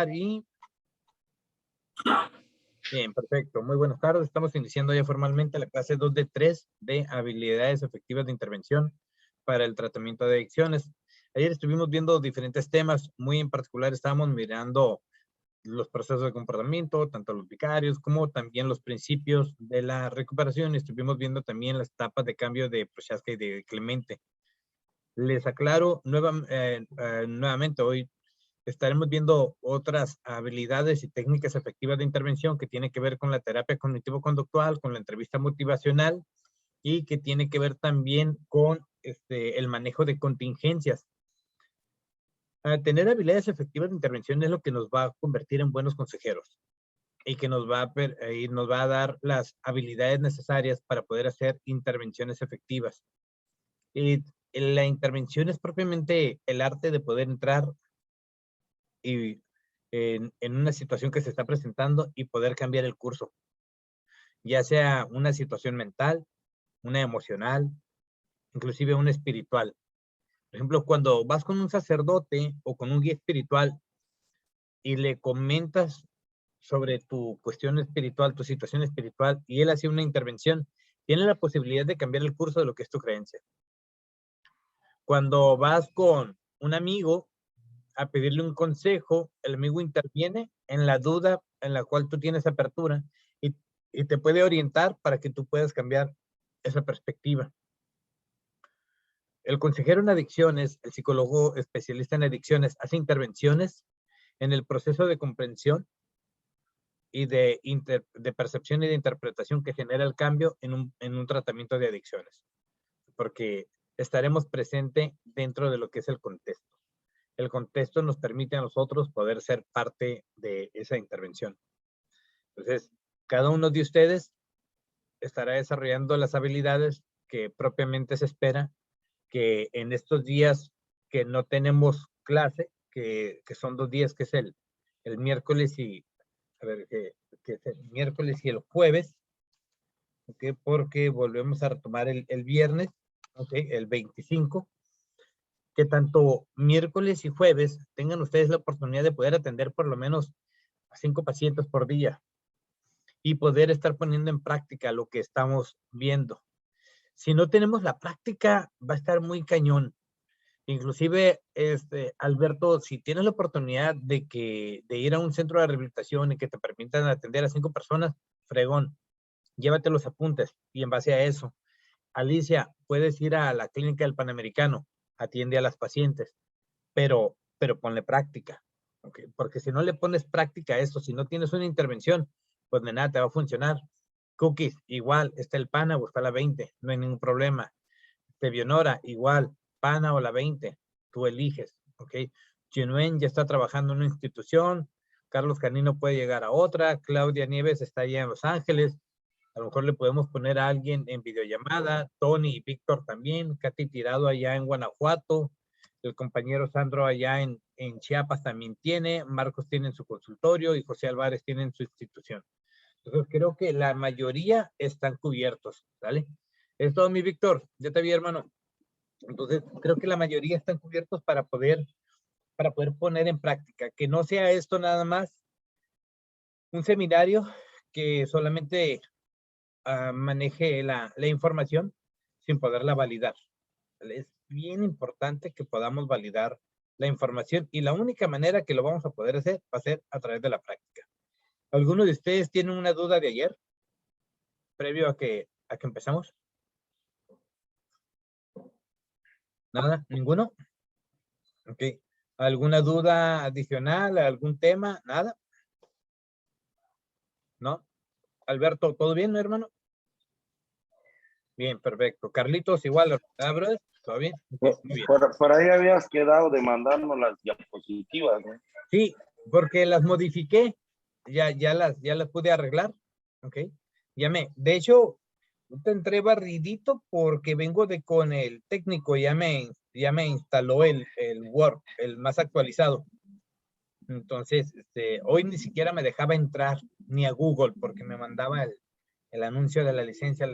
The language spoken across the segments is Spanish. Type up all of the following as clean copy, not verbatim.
y... Bien, perfecto. Muy buenas tardes. Estamos iniciando ya formalmente la clase 2 de 3 de habilidades efectivas de intervención para el tratamiento de adicciones. Ayer estuvimos viendo diferentes temas, muy en particular estábamos mirando los procesos de comportamiento, tanto los vicarios como también los principios de la recuperación. Estuvimos viendo también las etapas de cambio de Prochaska y de Clemente. Les aclaro nuevamente hoy estaremos viendo otras habilidades y técnicas efectivas de intervención que tienen que ver con la terapia cognitivo-conductual, con la entrevista motivacional y que tiene que ver también con el manejo de contingencias. Tener habilidades efectivas de intervención es lo que nos va a convertir en buenos consejeros y que nos va a dar las habilidades necesarias para poder hacer intervenciones efectivas. Y la intervención es propiamente el arte de poder entrar y en una situación que se está presentando y poder cambiar el curso, ya sea una situación mental, una emocional, inclusive una espiritual. Por ejemplo, cuando vas con un sacerdote o con un guía espiritual y le comentas sobre tu cuestión espiritual, tu situación espiritual, y él hace una intervención, tiene la posibilidad de cambiar el curso de lo que es tu creencia. Cuando vas con un amigo a pedirle un consejo, el amigo interviene en la duda en la cual tú tienes apertura y te puede orientar para que tú puedas cambiar esa perspectiva. El consejero en adicciones, el psicólogo especialista en adicciones, hace intervenciones en el proceso de comprensión y de percepción y de interpretación que genera el cambio en un tratamiento de adicciones, porque estaremos presentes dentro de lo que es el contexto. El contexto nos permite a nosotros poder ser parte de esa intervención. Entonces, cada uno de ustedes estará desarrollando las habilidades que propiamente se espera que en estos días que no tenemos clase, que son 2 días, que es el miércoles y, que es el miércoles y el jueves, ¿okay? Porque volvemos a retomar el viernes, ¿okay? El 25, que tanto miércoles y jueves tengan ustedes la oportunidad de poder atender por lo menos a 5 pacientes por día y poder estar poniendo en práctica lo que estamos viendo. Si no tenemos la práctica, va a estar muy cañón. Inclusive, Alberto, si tienes la oportunidad de ir a un centro de rehabilitación y que te permitan atender a 5 personas, fregón, llévate los apuntes y en base a eso. Alicia, puedes ir a la clínica del Panamericano, atiende a las pacientes, pero ponle práctica, ¿okay? Porque si no le pones práctica a esto, si no tienes una intervención, pues de nada te va a funcionar. Cookies, igual, está el Pana o está la 20, no hay ningún problema. Bionora, igual, Pana o la 20, tú eliges, ¿ok? Chinuen ya está trabajando en una institución, Carlos Canino puede llegar a otra, Claudia Nieves está allá en Los Ángeles, a lo mejor le podemos poner a alguien en videollamada, Tony y Víctor también, Katy Tirado allá en Guanajuato, el compañero Sandro allá en Chiapas también tiene, Marcos tiene en su consultorio y José Álvarez tiene en su institución. Entonces creo que la mayoría están cubiertos, ¿vale? Es todo, mi Víctor, ya te vi, hermano. Entonces creo que la mayoría están cubiertos para poder poner en práctica, que no sea esto nada más un seminario que solamente maneje la información sin poderla validar. Es bien importante que podamos validar la información y la única manera que lo vamos a poder hacer va a ser a través de la práctica. ¿Alguno de ustedes tiene una duda de ayer? Previo a que empezamos. ¿Nada? ¿Ninguno? Ok. ¿Alguna duda adicional? ¿Algún tema? ¿Nada? ¿No? Alberto, ¿todo bien, hermano? Bien, perfecto. Carlitos, igual, ¿verdad? ¿Todo bien? Muy bien. Por ahí habías quedado de mandarnos las diapositivas, ¿no? Sí, porque las modifiqué. Ya las pude arreglar. Ok. De hecho, te entré barridito porque vengo con el técnico, ya me instaló el Word, el más actualizado. Entonces, hoy ni siquiera me dejaba entrar ni a Google porque me mandaba el anuncio de la licencia.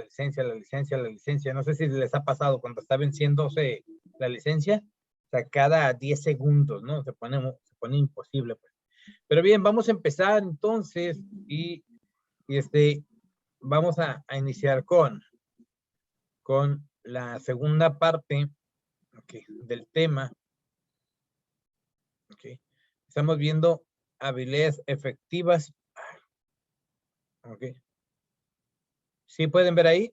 No sé si les ha pasado cuando está venciéndose la licencia, o sea, cada 10 segundos, ¿no? Se pone imposible, pues. Pero bien, vamos a empezar entonces y vamos a iniciar con la segunda parte del tema. Estamos viendo habilidades efectivas. ¿Sí pueden ver ahí?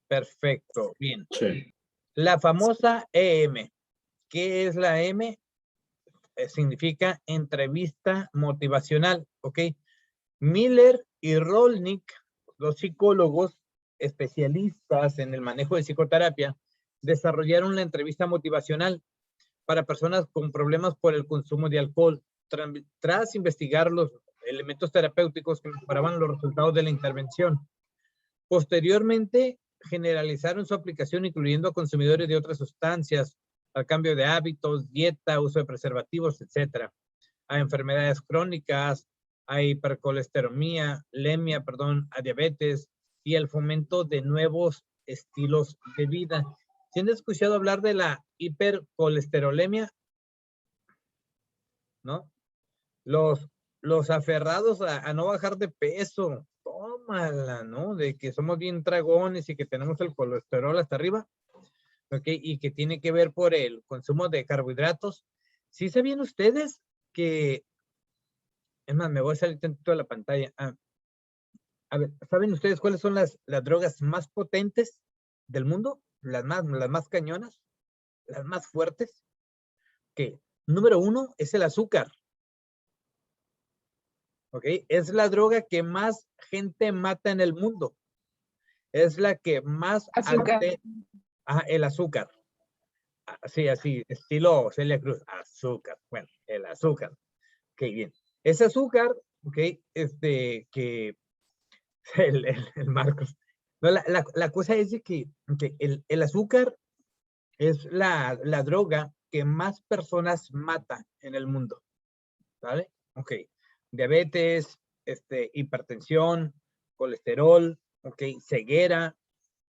Perfecto, bien. Sí. La famosa EM. ¿Qué es la M? Significa entrevista motivacional, ¿ok? Miller y Rolnick, los psicólogos especialistas en el manejo de psicoterapia, desarrollaron la entrevista motivacional para personas con problemas por el consumo de alcohol, tras investigar los elementos terapéuticos que mejoraban los resultados de la intervención. Posteriormente, generalizaron su aplicación incluyendo a consumidores de otras sustancias, al cambio de hábitos, dieta, uso de preservativos, etc., a enfermedades crónicas, a hipercolesterolemia, a diabetes y el fomento de nuevos estilos de vida. ¿Sí han escuchado hablar de la hipercolesterolemia? ¿No? Los aferrados a no bajar de peso, tómala, ¿no? De que somos bien dragones y que tenemos el colesterol hasta arriba, ¿ok? Y que tiene que ver por el consumo de carbohidratos. ¿Sí sabían ustedes que, es más, me voy a salir tantito de la pantalla? A ver, ¿saben ustedes cuáles son las drogas más potentes del mundo? Las más cañonas, las más fuertes. Que número 1 es el azúcar. ¿Ok? Es la droga que más gente mata en el mundo. Es la que más... Azúcar. El azúcar. Sí, así, estilo Celia Cruz. Azúcar. Bueno, el azúcar. Ok, bien. Ese azúcar, ok, que... El Marcos. No, la cosa es de que el azúcar es la droga que más personas mata en el mundo. ¿Vale? Ok. Diabetes, hipertensión, colesterol, ok, ceguera,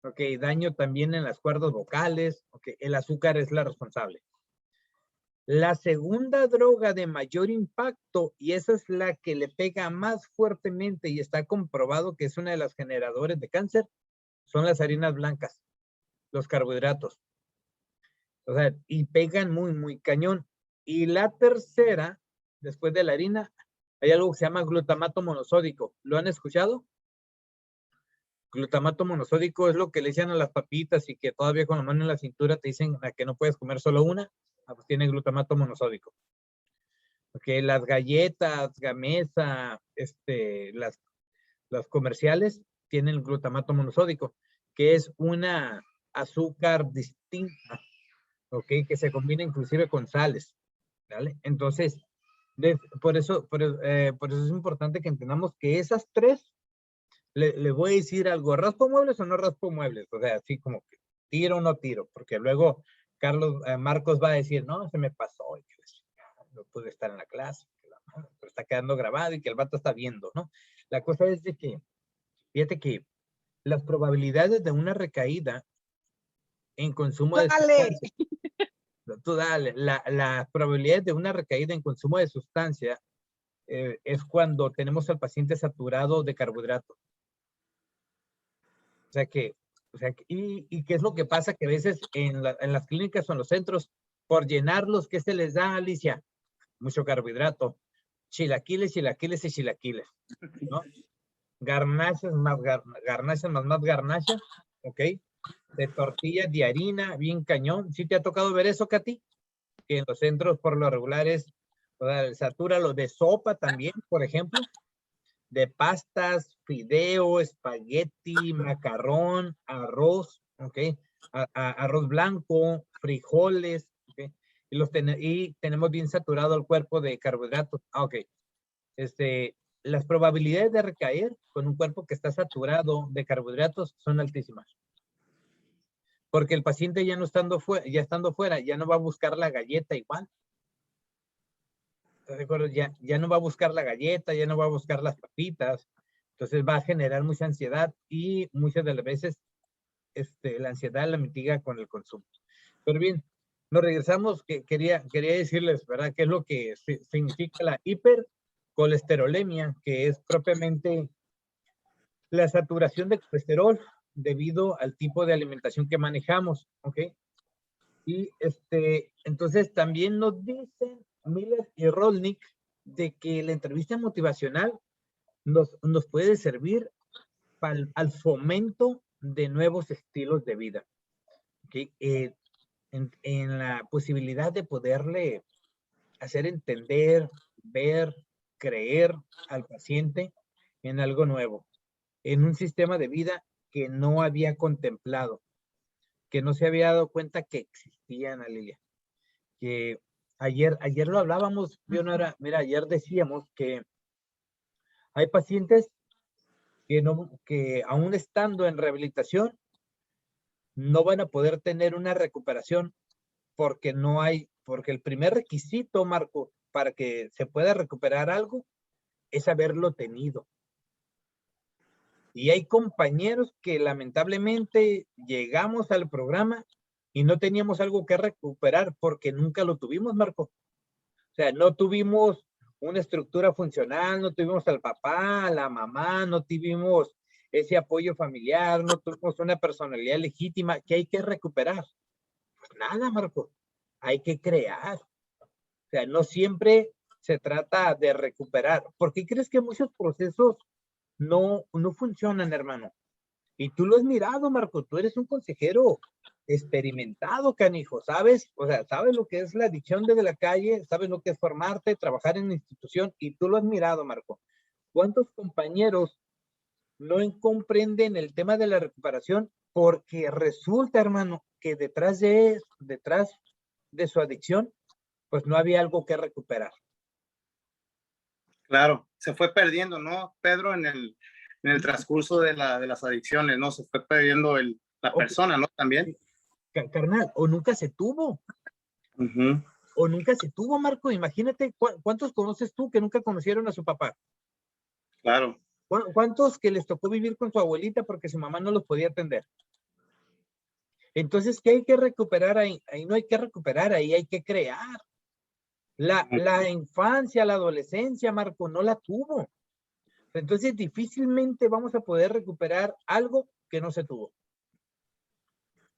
ok, daño también en las cuerdas vocales, ok, el azúcar es la responsable. La segunda droga de mayor impacto, y esa es la que le pega más fuertemente y está comprobado que es una de las generadoras de cáncer, son las harinas blancas, los carbohidratos. O sea, y pegan muy, muy cañón. Y la tercera, después de la harina, hay algo que se llama glutamato monosódico. ¿Lo han escuchado? Glutamato monosódico es lo que le dicen a las papitas y que todavía con la mano en la cintura te dicen a que no puedes comer solo una. Pues tiene glutamato monosódico. Okay, las galletas, Gamesa, las comerciales tienen glutamato monosódico, que es una azúcar distinta, ok, que se combina inclusive con sales, ¿vale? Entonces, por eso es importante que entendamos que esas tres, le voy a decir algo, ¿raspo muebles o no raspo muebles? O sea, así como que tiro o no tiro, porque luego Marcos va a decir, no, se me pasó, y que no pude estar en la clase, pero está quedando grabado y que el vato está viendo, ¿no? La cosa es de que, fíjate que las probabilidades de una recaída en consumo de sustancias, tú dale, la probabilidad de una recaída en consumo de sustancia es cuando tenemos al paciente saturado de carbohidratos. O sea que, ¿y qué es lo que pasa? Que a veces en las clínicas o en los centros, por llenarlos, ¿qué se les da, Alicia? Mucho carbohidrato. Chilaquiles, chilaquiles y chilaquiles, ¿no? Garnachas más garnachas, ¿ok? De tortillas de harina, bien cañón. ¿Sí te ha tocado ver eso, Katy? Que en los centros por lo regular es, o sea, satura lo de sopa también, por ejemplo, de pastas, fideo, espagueti, macarrón, arroz, ¿ok? Arroz blanco, frijoles, ¿ok? Y tenemos bien saturado el cuerpo de carbohidratos. Ok. Las probabilidades de recaer con un cuerpo que está saturado de carbohidratos son altísimas. Porque el paciente ya estando fuera, ya no va a buscar la galleta igual. ¿Estás de acuerdo? Ya no va a buscar la galleta, ya no va a buscar las papitas. Entonces va a generar mucha ansiedad y muchas de las veces la ansiedad la mitiga con el consumo. Pero bien, nos regresamos, que quería decirles, ¿verdad? ¿Qué es lo que significa la hipercolesterolemia? Que es propiamente la saturación de colesterol debido al tipo de alimentación que manejamos, ¿ok? Y entonces también nos dicen Miller y Rolnick de que la entrevista motivacional nos puede servir al fomento de nuevos estilos de vida, ¿ok? En la posibilidad de poderle hacer entender, ver, creer al paciente en algo nuevo, en un sistema de vida que no había contemplado, que no se había dado cuenta que existía, Ana Lilia. Que ayer lo hablábamos, Leonora, mira, ayer decíamos que hay pacientes que aún estando en rehabilitación no van a poder tener una recuperación porque el primer requisito, Marco, para que se pueda recuperar algo es haberlo tenido. Y hay compañeros que lamentablemente llegamos al programa y no teníamos algo que recuperar porque nunca lo tuvimos, Marco. O sea, no tuvimos una estructura funcional, no tuvimos al papá, a la mamá, no tuvimos ese apoyo familiar, no tuvimos una personalidad legítima que hay que recuperar. Pues nada, Marco, hay que crear. O sea, no siempre se trata de recuperar. ¿Por qué crees que muchos procesos no funcionan, hermano? Y tú lo has mirado, Marco, tú eres un consejero experimentado, canijo, ¿sabes? O sea, sabes lo que es la adicción desde la calle, sabes lo que es formarte, trabajar en una institución, y tú lo has mirado, Marco. ¿Cuántos compañeros no comprenden el tema de la recuperación? Porque resulta, hermano, que detrás de su adicción, pues no había algo que recuperar. Claro, se fue perdiendo, ¿no, Pedro? En el transcurso de las adicciones, ¿no? Se fue perdiendo la persona, ¿no? También. Carnal, o nunca se tuvo. Uh-huh. O nunca se tuvo, Marco. Imagínate, ¿cuántos conoces tú que nunca conocieron a su papá? Claro. ¿Cuántos que les tocó vivir con su abuelita porque su mamá no los podía atender? Entonces, ¿qué hay que recuperar ahí? Ahí no hay que recuperar, ahí hay que crear. La infancia, la adolescencia, Marco, no la tuvo. Entonces, difícilmente vamos a poder recuperar algo que no se tuvo.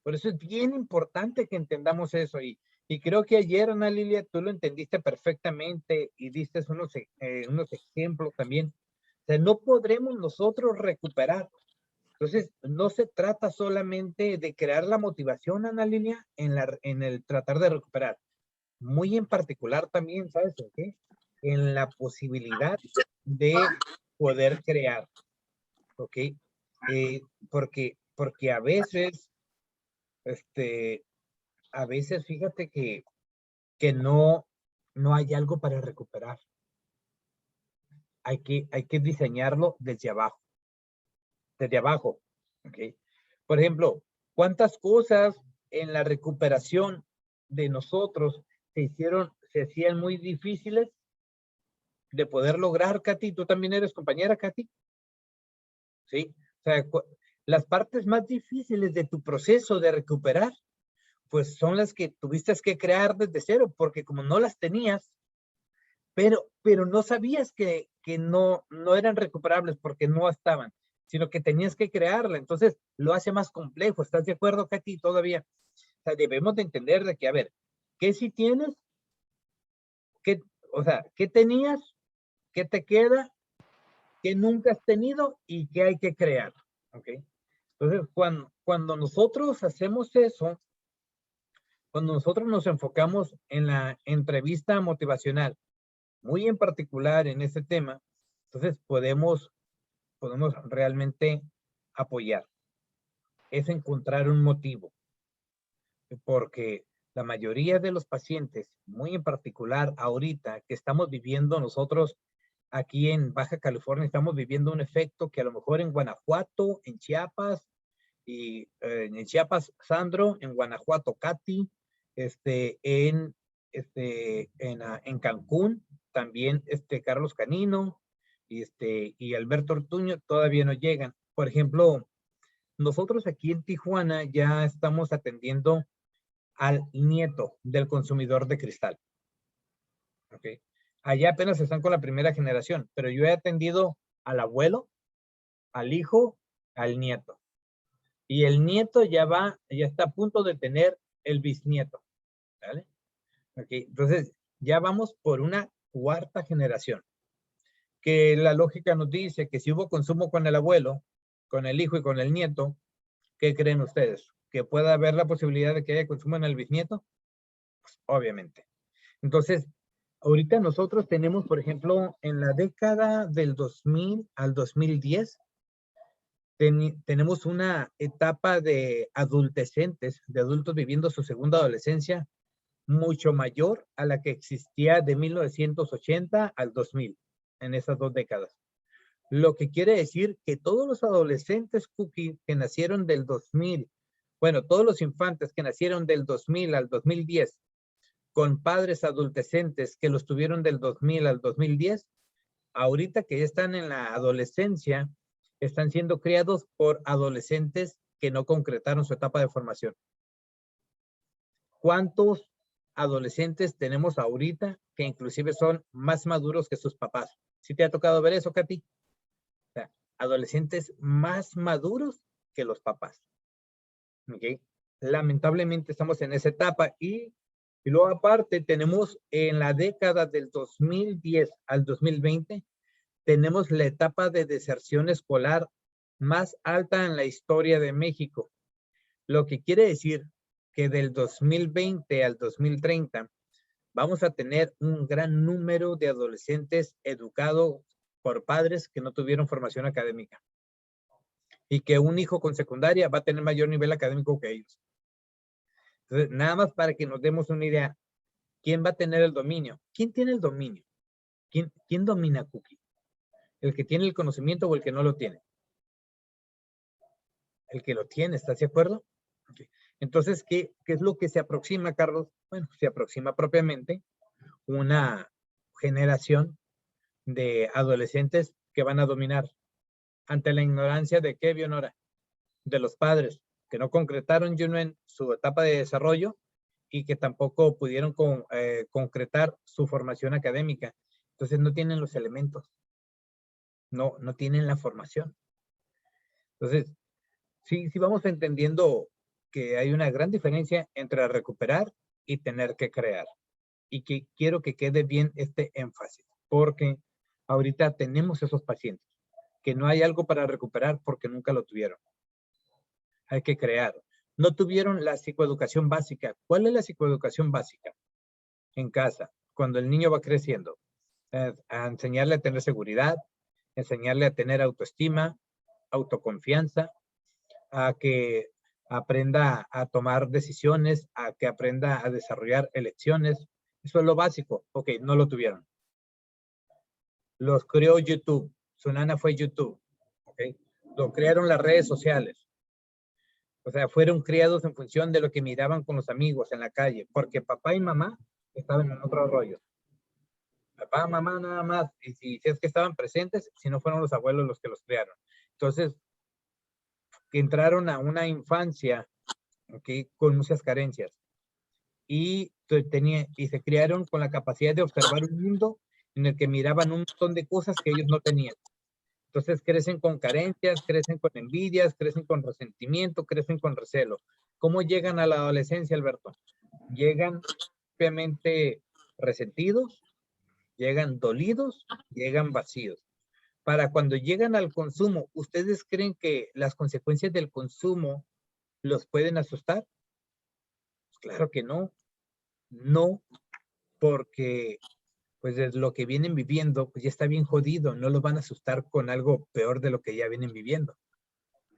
Por eso es bien importante que entendamos eso. Y creo que ayer, Ana Lilia, tú lo entendiste perfectamente y diste unos ejemplos también. O sea, no podremos nosotros recuperar. Entonces, no se trata solamente de crear la motivación, Ana Lilia, en el tratar de recuperar. Muy en particular también, ¿sabes qué? En la posibilidad de poder crear, ¿ok? Porque a veces, fíjate que no hay algo para recuperar. Hay que diseñarlo desde abajo, ¿ok? Por ejemplo, ¿cuántas cosas en la recuperación de nosotros se hacían muy difíciles de poder lograr, Katy? Tú también eres compañera, Katy, ¿sí? O sea, las partes más difíciles de tu proceso de recuperar, pues son las que tuviste que crear desde cero, porque como no las tenías, pero no sabías que no eran recuperables porque no estaban, sino que tenías que crearla. Entonces, lo hace más complejo. ¿Estás de acuerdo, Katy? Todavía. O sea, debemos de entender de que, a ver, ¿qué sí tienes? ¿Qué tenías? ¿Qué te queda? ¿Qué nunca has tenido? ¿Y qué hay que crear? ¿Ok? Entonces, cuando nosotros hacemos eso, cuando nosotros nos enfocamos en la entrevista motivacional, muy en particular en ese tema, entonces podemos realmente apoyar. Es encontrar un motivo, porque la mayoría de los pacientes, muy en particular ahorita que estamos viviendo nosotros aquí en Baja California, estamos viviendo un efecto que a lo mejor en Guanajuato, en Chiapas, y en Chiapas, Sandro, en Guanajuato, Katy, en Cancún, también Carlos Canino y Alberto Ortuño todavía no llegan. Por ejemplo, nosotros aquí en Tijuana ya estamos atendiendo al nieto del consumidor de cristal. ¿Ok? Allá apenas están con la primera generación, pero yo he atendido al abuelo, al hijo, al nieto. Y el nieto ya está a punto de tener el bisnieto. ¿Vale? ¿Ok? Entonces, ya vamos por una cuarta generación. Que la lógica nos dice que si hubo consumo con el abuelo, con el hijo y con el nieto, ¿qué creen ustedes? ¿Que pueda haber la posibilidad de que haya consumo en el bisnieto? Pues, obviamente. Entonces, ahorita nosotros tenemos, por ejemplo, en la década del 2000 al 2010, tenemos una etapa de adultecentes, de adultos viviendo su segunda adolescencia, mucho mayor a la que existía de 1980 al 2000, en esas 2 décadas. Lo que quiere decir que todos los adolescentes cookie que nacieron del 2000, bueno, todos los infantes que nacieron del 2000 al 2010, con padres adultecentes que los tuvieron del 2000 al 2010, ahorita que ya están en la adolescencia, están siendo criados por adolescentes que no concretaron su etapa de formación. ¿Cuántos adolescentes tenemos ahorita que inclusive son más maduros que sus papás? ¿Sí te ha tocado ver eso, Katy? O sea, adolescentes más maduros que los papás. ¿Okay? Lamentablemente estamos en esa etapa y luego aparte tenemos en la década del 2010 al 2020, tenemos la etapa de deserción escolar más alta en la historia de México. Lo que quiere decir que del 2020 al 2030 vamos a tener un gran número de adolescentes educados por padres que no tuvieron formación académica. Y que un hijo con secundaria va a tener mayor nivel académico que ellos. Entonces, nada más para que nos demos una idea, ¿quién va a tener el dominio? ¿Quién tiene el dominio? ¿Quién domina Cookie? ¿El que tiene el conocimiento o el que no lo tiene? El que lo tiene, ¿estás de acuerdo? Okay. Entonces, ¿qué es lo que se aproxima, Carlos? Bueno, se aproxima propiamente una generación de adolescentes que van a dominar ante la ignorancia de qué, Bionora, de los padres que no concretaron en su etapa de desarrollo y que tampoco pudieron concretar su formación académica. Entonces no tienen los elementos, no tienen la formación. Entonces, sí vamos entendiendo que hay una gran diferencia entre recuperar y tener que crear. Y que quiero que quede bien este énfasis, porque ahorita tenemos esos pacientes que no hay algo para recuperar porque nunca lo tuvieron. Hay que crear. No tuvieron la psicoeducación básica. ¿Cuál es la psicoeducación básica? En casa, cuando el niño va creciendo. A enseñarle a tener seguridad, enseñarle a tener autoestima, autoconfianza, a que aprenda a tomar decisiones, a que aprenda a desarrollar elecciones. Eso es lo básico. Ok, no lo tuvieron. Los creó YouTube. Su nana fue YouTube. Ok. Lo crearon las redes sociales. O sea, fueron criados en función de lo que miraban con los amigos en la calle, porque papá y mamá estaban en otro rollo. Papá, mamá nada más, y si es que estaban presentes, si no fueron los abuelos los que los criaron. Entonces, entraron a una infancia, ¿okay?, con muchas carencias. Y se criaron con la capacidad de observar un mundo en el que miraban un montón de cosas que ellos no tenían. Entonces crecen con carencias, crecen con envidias, crecen con resentimiento, crecen con recelo. ¿Cómo llegan a la adolescencia, Alberto? Llegan obviamente resentidos, llegan dolidos, llegan vacíos. Para cuando llegan al consumo, ¿ustedes creen que las consecuencias del consumo los pueden asustar? Pues claro que no. No, porque pues es lo que vienen viviendo, pues ya está bien jodido, no los van a asustar con algo peor de lo que ya vienen viviendo.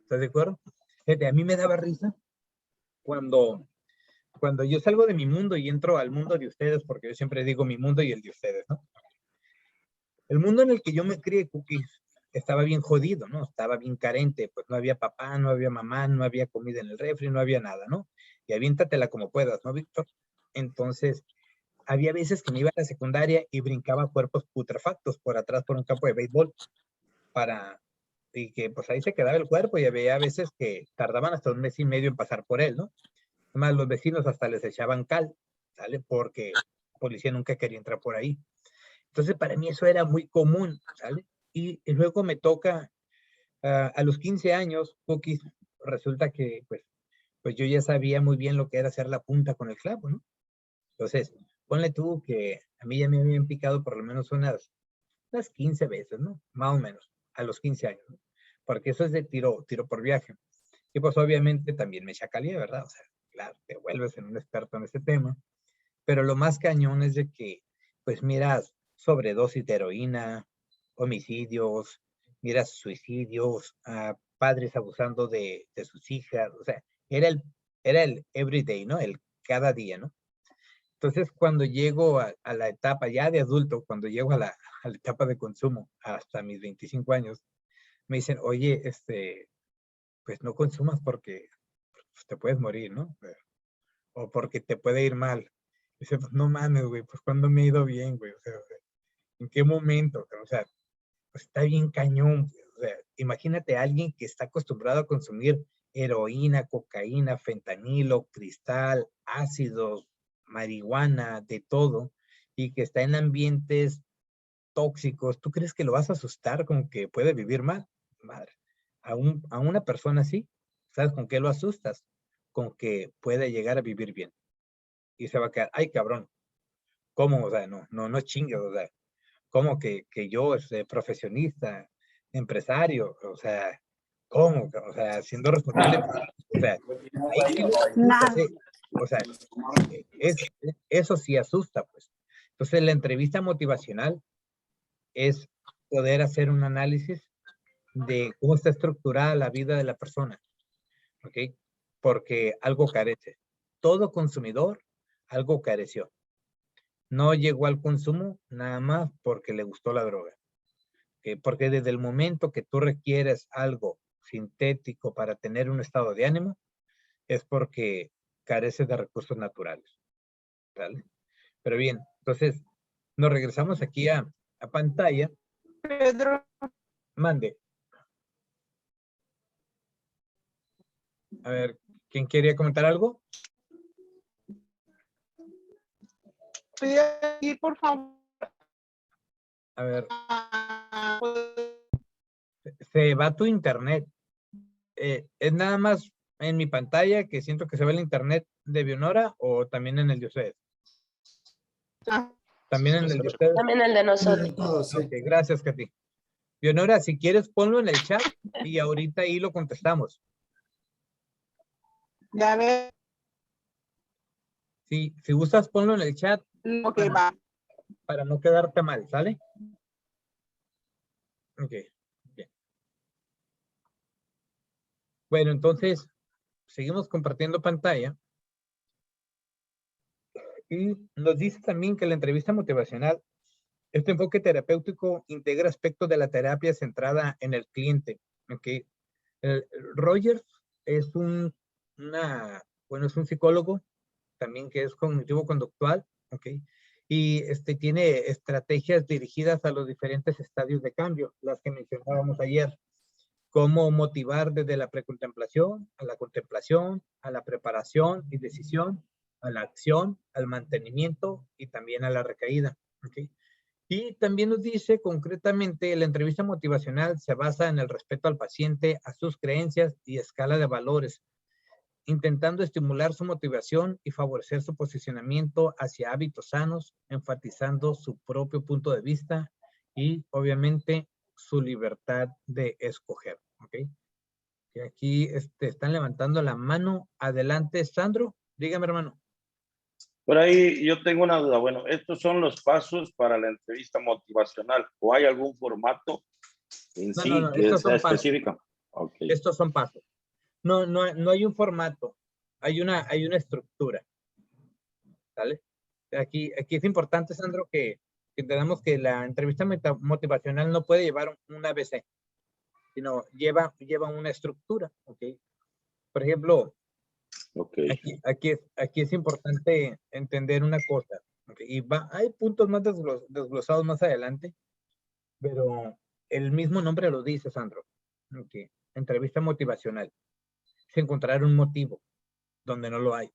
¿Estás de acuerdo? Fíjate, a mí me daba risa cuando yo salgo de mi mundo y entro al mundo de ustedes, porque yo siempre digo mi mundo y el de ustedes, ¿no? El mundo en el que yo me crié, Cookies, estaba bien jodido, ¿no? Estaba bien carente, pues no había papá, no había mamá, no había comida en el refri, no había nada, ¿no? Y aviéntatela como puedas, ¿no, Víctor? Entonces, había veces que me iba a la secundaria y brincaba cuerpos putrefactos por atrás por un campo de béisbol y que pues ahí se quedaba el cuerpo y había veces que tardaban hasta 1 mes y medio en pasar por él, ¿no? Más los vecinos hasta les echaban cal, ¿sale? Porque la policía nunca quería entrar por ahí. Entonces, para mí eso era muy común, ¿sale? Y luego me toca, a los 15 años, Cookies, resulta que, pues yo ya sabía muy bien lo que era hacer la punta con el clavo, ¿no? Entonces, ponle tú que a mí ya me habían picado por lo menos unas 15 veces, ¿no? Más o menos, a los 15 años, ¿no? Porque eso es de tiro por viaje. Y pues obviamente también me chacalé, ¿verdad? O sea, claro, te vuelves en un experto en ese tema. Pero lo más cañón es de que, pues miras sobredosis de heroína, homicidios, miras suicidios, padres abusando de sus hijas, o sea, era el everyday, ¿no? El cada día, ¿no? Entonces, cuando llego a la etapa ya de adulto, cuando llego a la etapa de consumo, hasta mis 25 años, me dicen, oye, pues no consumas porque pues, te puedes morir, ¿no? O porque te puede ir mal. Dice, pues no mames, güey, pues cuando me ha ido bien, güey, o sea, ¿en qué momento? O sea, pues está bien cañón. O sea, imagínate a alguien que está acostumbrado a consumir heroína, cocaína, fentanilo, cristal, ácidos, marihuana, de todo, y que está en ambientes tóxicos. ¿Tú crees que lo vas a asustar con que puede vivir mal? Madre. A una persona así, ¿sabes con qué lo asustas? Con que puede llegar a vivir bien. Y se va a quedar, ay cabrón, ¿cómo? O sea, no chingues, o sea, ¿cómo que yo, profesionista, empresario, o sea, ¿cómo? O sea, siendo responsable, o sea, ahí sí lo asustas, Nada. o sea, eso sí asusta, pues. Entonces, la entrevista motivacional es poder hacer un análisis de cómo está estructurada la vida de la persona, ¿ok? Porque algo carece. Todo consumidor algo careció. No llegó al consumo nada más porque le gustó la droga. Porque desde el momento que tú requieres algo sintético para tener un estado de ánimo, es porque careces de recursos naturales. ¿Vale? Pero bien, entonces nos regresamos aquí a pantalla. Pedro, Mande. A ver, ¿quién quería comentar algo? pide aquí, por favor. A ver, Pues, se va tu internet. ¿Es nada más en mi pantalla que siento que se ve el internet de Bionora o también en el de ustedes? También en el de ustedes. También el de nosotros. Ok, gracias, Katy. Bionora, si quieres, ponlo en el chat y ahorita ahí lo contestamos. ya ves Si gustas, ponlo en el chat lo que va. para no quedarte mal, ¿sale? Ok, bien. Bueno, entonces, seguimos compartiendo pantalla. Y nos dice también que la entrevista motivacional, este enfoque terapéutico integra aspectos de la terapia centrada en el cliente. Okay. Rogers es bueno, es un psicólogo también que es cognitivo-conductual, ¿ok? Y tiene estrategias dirigidas a los diferentes estadios de cambio, las que mencionábamos ayer. Cómo motivar desde la precontemplación, a la contemplación, a la preparación y decisión, a la acción, al mantenimiento y también a la recaída. ¿Okay? Y también nos dice concretamente, la entrevista motivacional se basa en el respeto al paciente, a sus creencias y escala de valores, intentando estimular su motivación y favorecer su posicionamiento hacia hábitos sanos, enfatizando su propio punto de vista y obviamente su libertad de escoger. ¿Ok? Y aquí están levantando la mano. Adelante, Sandro. Dígame, hermano. Por ahí yo tengo una duda. Bueno, estos son los pasos para la entrevista motivacional. ¿O hay algún formato en sí No, que estos sea son pasos. específico? Ok. Estos son pasos. No hay un formato. Hay una estructura. ¿Sale? Aquí es importante, Sandro, que entendamos que la entrevista motivacional no puede llevar un ABC, sino lleva una estructura, ¿ok? Por ejemplo, Okay. aquí es importante entender una cosa, ¿okay? Y hay puntos más desglosados más adelante, pero el mismo nombre lo dice, Sandro, ¿okay? Entrevista motivacional. Es encontrar un motivo donde no lo hay,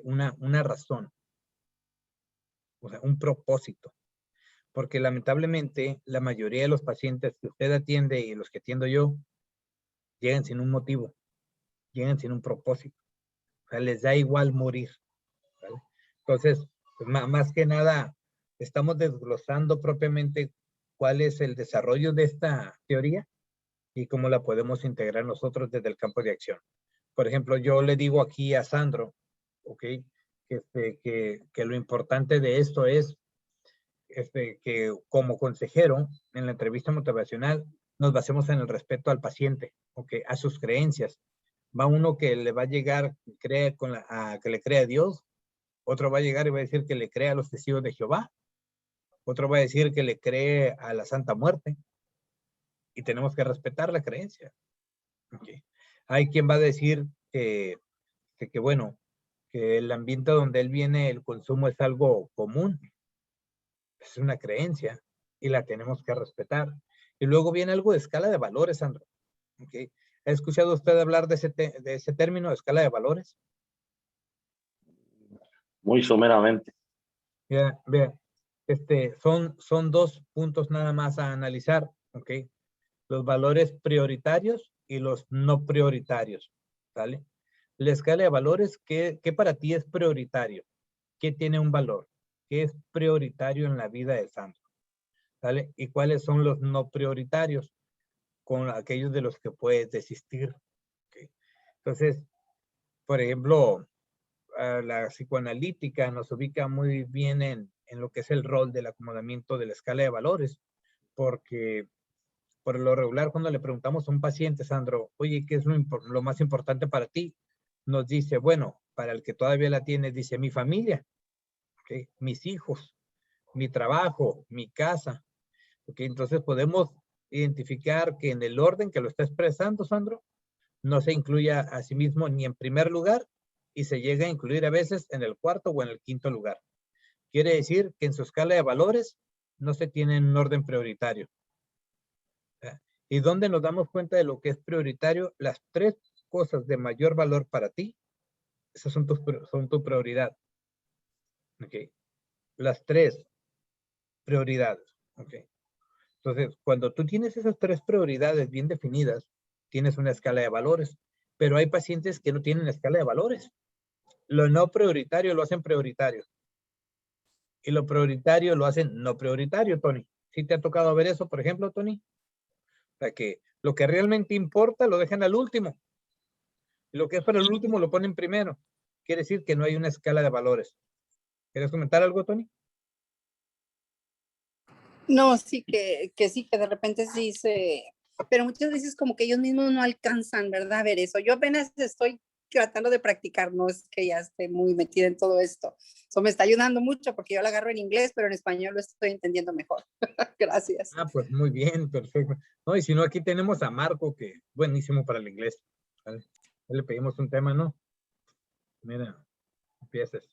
una razón, o sea, un propósito. Porque lamentablemente la mayoría de los pacientes que usted atiende y los que atiendo yo, llegan sin un motivo, llegan sin un propósito. O sea, les da igual morir, ¿vale? Entonces, pues, más que nada, estamos desglosando propiamente cuál es el desarrollo de esta teoría y cómo la podemos integrar nosotros desde el campo de acción. Por ejemplo, yo le digo aquí a Sandro, ¿ok? Que lo importante de esto es que como consejero en la entrevista motivacional nos basemos en el respeto al paciente, ¿ok? A sus creencias. Va uno que le va a llegar, cree que le cree a Dios, otro va a llegar y va a decir que le cree a los testigos de Jehová, otro va a decir que le cree a la Santa Muerte, y tenemos que respetar la creencia. Okay. Hay quien va a decir que bueno, que el ambiente donde él viene, el consumo es algo común, es una creencia y la tenemos que respetar. Y luego viene algo de escala de valores, Sandro. Okay. ¿Ha escuchado usted hablar de ese término de escala de valores? Muy someramente. Vea, son dos puntos nada más a analizar, ¿ok? Los valores prioritarios y los no prioritarios, ¿vale? La escala de valores, ¿qué para ti es prioritario? ¿Qué tiene un valor? ¿Qué es prioritario en la vida de Sandro? ¿Vale? ¿Y cuáles son los no prioritarios? Con aquellos de los que puedes desistir. ¿Okay? Entonces, por ejemplo, la psicoanalítica nos ubica muy bien en lo que es el rol del acomodamiento de la escala de valores, porque por lo regular cuando le preguntamos a un paciente, Sandro, oye, ¿qué es lo más importante para ti? Nos dice, bueno, para el que todavía la tiene, dice mi familia, ¿okay? Mis hijos, mi trabajo, mi casa. ¿Okay? Entonces podemos identificar que en el orden que lo está expresando, Sandro, no se incluya a sí mismo ni en primer lugar y se llega a incluir a veces en el cuarto o en el quinto lugar. Quiere decir que en su escala de valores no se tiene un orden prioritario. ¿Y dónde nos damos cuenta de lo que es prioritario? Las tres cosas de mayor valor para ti, esas son tu prioridad. ¿Okay? Las tres prioridades. ¿Okay? Entonces, cuando tú tienes esas tres prioridades bien definidas, tienes una escala de valores, pero hay pacientes que no tienen escala de valores. Lo no prioritario lo hacen prioritario. Y lo prioritario lo hacen no prioritario, Tony. ¿Sí te ha tocado ver eso, por ejemplo, Tony? O sea, que lo que realmente importa lo dejan al último. Y lo que es para el último lo ponen primero. Quiere decir que no hay una escala de valores. ¿Quieres comentar algo, Tony? No, sí, que sí, que de repente sí pero muchas veces como que ellos mismos no alcanzan, ¿verdad? A ver eso. Yo apenas estoy tratando de practicar, no es que ya esté muy metida en todo esto. Eso me está ayudando mucho porque yo lo agarro en inglés, pero en español lo estoy entendiendo mejor. Gracias. Ah, pues muy bien, perfecto. No, y si no, aquí tenemos a Marco, que es buenísimo para el inglés. ¿Vale? Le pedimos un tema, ¿no? Mira, empiezas.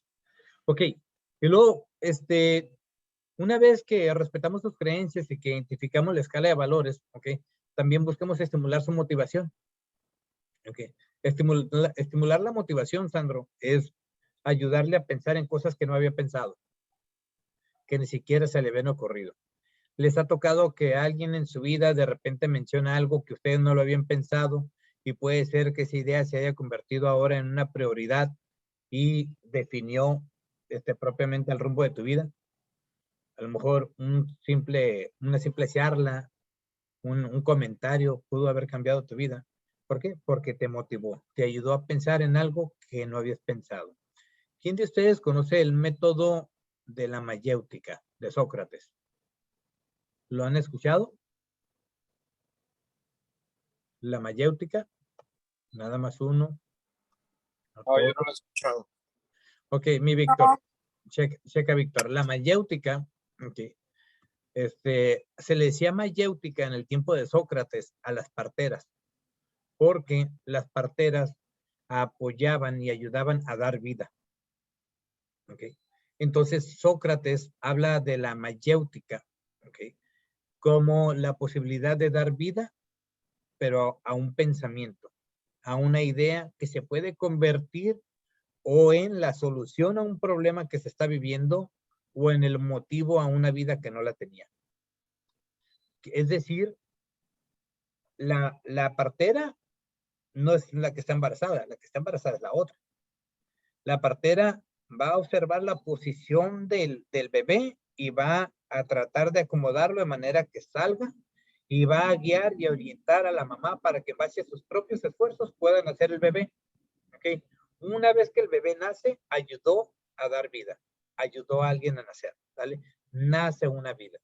Ok, y luego, una vez que respetamos sus creencias y que identificamos la escala de valores, ok, también buscamos estimular su motivación. Ok, estimular la motivación, Sandro, es ayudarle a pensar en cosas que no había pensado, que ni siquiera se le habían ocurrido. ¿Les ha tocado que alguien en su vida de repente menciona algo que ustedes no lo habían pensado y puede ser que esa idea se haya convertido ahora en una prioridad y definió propiamente el rumbo de tu vida? A lo mejor una simple charla, un comentario pudo haber cambiado tu vida. ¿Por qué? Porque te motivó, te ayudó a pensar en algo que no habías pensado. ¿Quién de ustedes conoce el método de la mayéutica de Sócrates? ¿Lo han escuchado? La mayéutica, nada más uno. No, yo no lo he escuchado. Ok, mi Víctor, checa Víctor, la mayéutica, okay, se le decía mayéutica en el tiempo de Sócrates a las parteras, porque las parteras apoyaban y ayudaban a dar vida. Okay. Entonces Sócrates habla de la mayéutica, okay, como la posibilidad de dar vida, pero a un pensamiento, a una idea que se puede convertir o en la solución a un problema que se está viviendo o en el motivo a una vida que no la tenía. Es decir, la partera no es la que está embarazada, la que está embarazada es la otra. La partera va a observar la posición del bebé y va a tratar de acomodarlo de manera que salga y va a guiar y orientar a la mamá para que en base a sus propios esfuerzos puedan hacer el bebé. ¿Okay? Una vez que el bebé nace, ayudó a dar vida, ayudó a alguien a nacer, ¿vale? Nace una vida.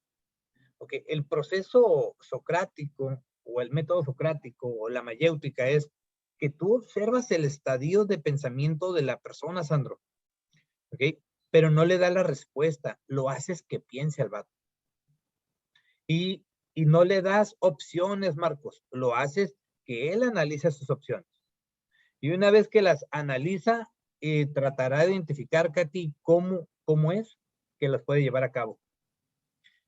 Okay. El proceso socrático o el método socrático o la mayéutica es que tú observas el estadio de pensamiento de la persona, Sandro, ¿ok? Pero no le da la respuesta, lo haces que piense al vato. Y no le das opciones, Marcos, lo haces que él analice sus opciones. Y una vez que las analiza, tratará de identificar, Katy, cómo es que las puede llevar a cabo.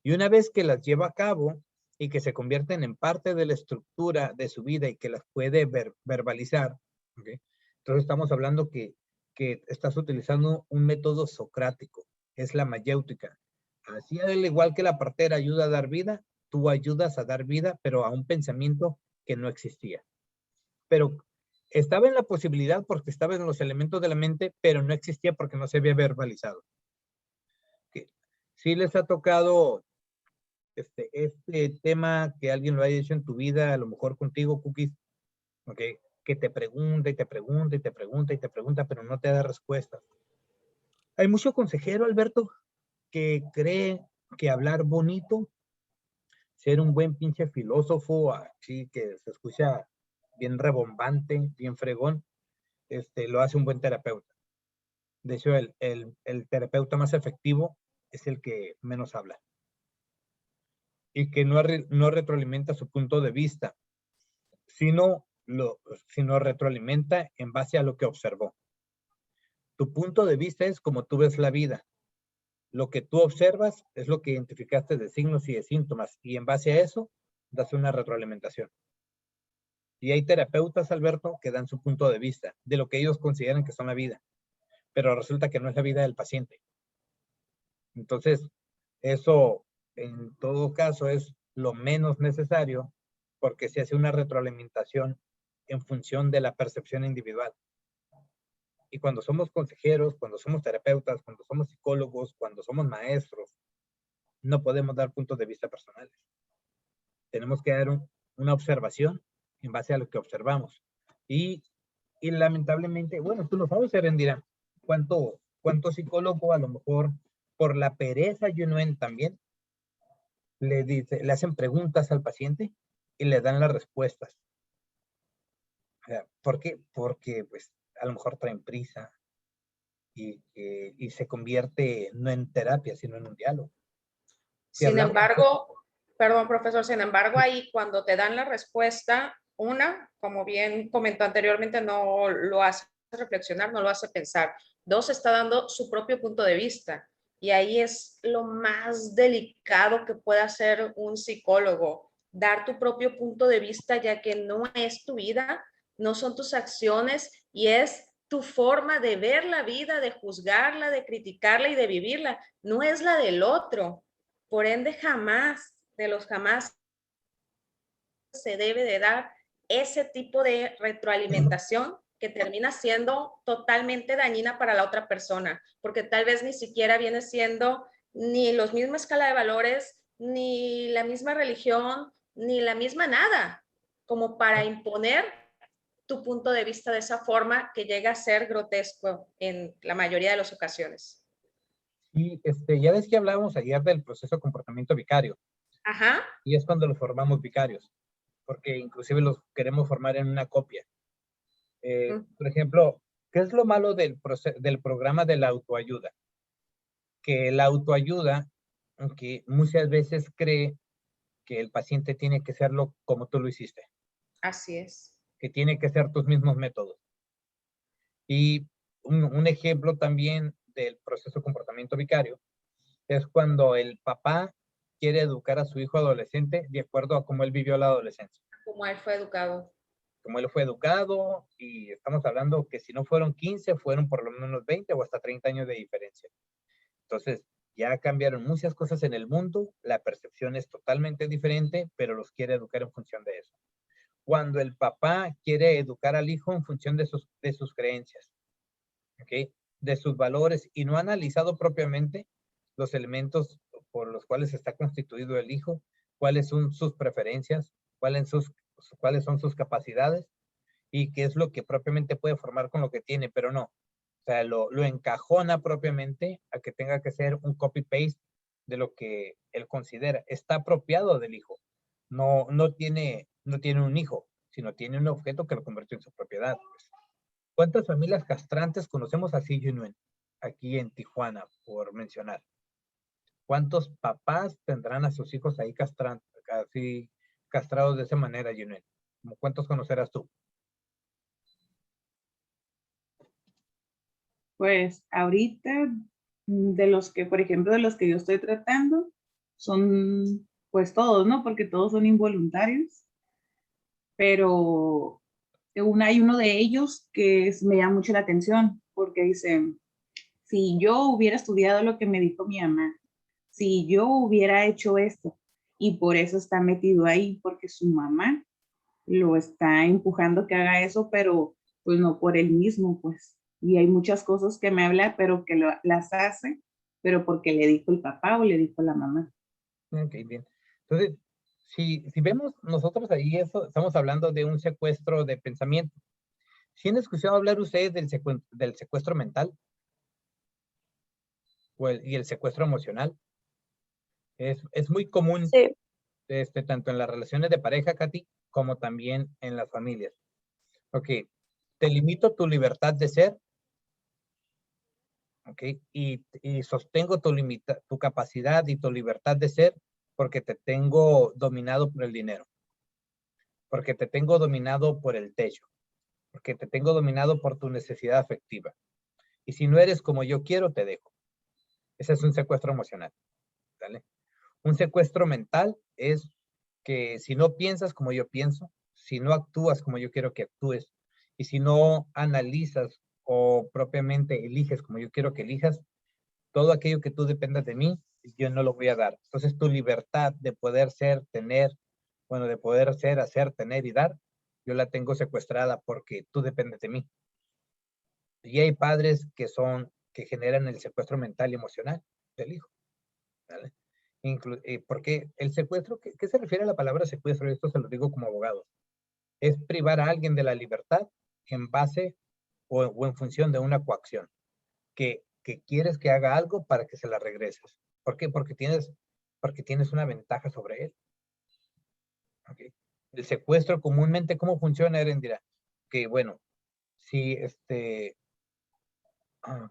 Y una vez que las lleva a cabo y que se convierten en parte de la estructura de su vida y que las puede verbalizar, ¿okay? Entonces estamos hablando que estás utilizando un método socrático, es la mayéutica. Así al igual que la partera ayuda a dar vida, tú ayudas a dar vida, pero a un pensamiento que no existía. Pero estaba en la posibilidad porque estaba en los elementos de la mente, pero no existía porque no se había verbalizado. ¿Sí les ha tocado este tema que alguien lo haya hecho en tu vida, a lo mejor contigo, Cookies, okay, que te pregunta y te pregunta y te pregunta y te pregunta, pero no te da respuesta? Hay mucho consejero, Alberto, que cree que hablar bonito, ser un buen pinche filósofo, así que se escucha bien rebombante, bien fregón, lo hace un buen terapeuta. De hecho, el terapeuta más efectivo es el que menos habla y que no retroalimenta su punto de vista, sino retroalimenta en base a lo que observó. Tu punto de vista es como tú ves la vida. Lo que tú observas es lo que identificaste de signos y de síntomas, y en base a eso das una retroalimentación. Y hay terapeutas, Alberto, que dan su punto de vista de lo que ellos consideran que son la vida, pero resulta que no es la vida del paciente. Entonces, eso en todo caso es lo menos necesario porque se hace una retroalimentación en función de la percepción individual. Y cuando somos consejeros, cuando somos terapeutas, cuando somos psicólogos, cuando somos maestros, no podemos dar puntos de vista personales. Tenemos que dar una observación en base a lo que observamos. Y lamentablemente, bueno, tú lo sabes, Erendira, ¿cuánto psicólogo a lo mejor por la pereza también le hacen preguntas al paciente y le dan las respuestas? O sea, ¿por qué? Porque pues a lo mejor traen prisa y se convierte no en terapia, sino en un diálogo. Sin embargo, perdón, profesor, sin embargo, ahí cuando te dan la respuesta, como bien comentó anteriormente, no lo hace reflexionar, no lo hace pensar. Dos, está dando su propio punto de vista. Y ahí es lo más delicado que puede hacer un psicólogo, dar tu propio punto de vista, ya que no es tu vida, no son tus acciones y es tu forma de ver la vida, de juzgarla, de criticarla y de vivirla, no es la del otro. Por ende, jamás se debe de dar ese tipo de retroalimentación que termina siendo totalmente dañina para la otra persona, porque tal vez ni siquiera viene siendo ni la misma escala de valores, ni la misma religión, ni la misma nada, como para imponer tu punto de vista de esa forma que llega a ser grotesco en la mayoría de las ocasiones. Y ya ves que hablábamos ayer del proceso de comportamiento vicario. Ajá. Y es cuando los formamos vicarios, porque inclusive los queremos formar en una copia. Por ejemplo, ¿qué es lo malo del programa de la autoayuda? Que la autoayuda, aunque muchas veces cree que el paciente tiene que hacerlo como tú lo hiciste. Así es. Que tiene que ser tus mismos métodos. Y un ejemplo también del proceso de comportamiento vicario es cuando el papá quiere educar a su hijo adolescente de acuerdo a cómo él vivió la adolescencia. Como él fue educado. como él fue educado, y estamos hablando que si no fueron 15, fueron por lo menos 20 o hasta 30 años de diferencia. Entonces, ya cambiaron muchas cosas en el mundo, la percepción es totalmente diferente, pero los quiere educar en función de eso. Cuando el papá quiere educar al hijo en función de sus creencias, ¿ok? De sus valores, y no ha analizado propiamente los elementos por los cuales está constituido el hijo, cuáles son sus preferencias, cuáles son sus capacidades y qué es lo que propiamente puede formar con lo que tiene, pero no. O sea, lo encajona propiamente a que tenga que ser un copy-paste de lo que él considera. Está apropiado del hijo. No tiene un hijo, sino tiene un objeto que lo convirtió en su propiedad. ¿Cuántas familias castrantes conocemos así, Junuen? Aquí en Tijuana, por mencionar. ¿Cuántos papás tendrán a sus hijos ahí así castrados de esa manera, Junuen? ¿Cuántos conocerás tú? Pues ahorita, de los que, por ejemplo, de los que yo estoy tratando, son pues todos, ¿no? Porque todos son involuntarios, pero hay uno de ellos que me llama mucho la atención, porque dice, si yo hubiera estudiado lo que me dijo mi mamá, si yo hubiera hecho esto, y por eso está metido ahí, porque su mamá lo está empujando que haga eso, pero pues no por él mismo, pues. Y hay muchas cosas que me habla, pero que las hace, pero porque le dijo el papá o le dijo la mamá. Ok, bien. Entonces, si vemos nosotros ahí eso, estamos hablando de un secuestro de pensamiento. ¿Sí han escuchado hablar ustedes del secuestro mental? Y el secuestro emocional. Es muy común, Sí. tanto en las relaciones de pareja, Katy, como también en las familias. Ok, te limito tu libertad de ser, ok, y sostengo tu capacidad y tu libertad de ser porque te tengo dominado por el dinero, porque te tengo dominado por el techo, porque te tengo dominado por tu necesidad afectiva. Y si no eres como yo quiero, te dejo. Ese es un secuestro emocional, ¿vale? Un secuestro mental es que si no piensas como yo pienso, si no actúas como yo quiero que actúes, y si no analizas o propiamente eliges como yo quiero que elijas, todo aquello que tú dependas de mí, yo no lo voy a dar. Entonces tu libertad de poder ser, tener, bueno, de poder ser, hacer, tener y dar, yo la tengo secuestrada porque tú dependes de mí. Y hay padres que generan el secuestro mental y emocional del hijo, ¿vale? Porque el secuestro, ¿qué se refiere a la palabra secuestro? Esto se lo digo como abogado. Es privar a alguien de la libertad en base o en función de una coacción. Que quieres que haga algo para que se la regreses. ¿Por qué? Porque tienes una ventaja sobre él. ¿Okay? El secuestro comúnmente, ¿cómo funciona, Erendira? Que bueno, si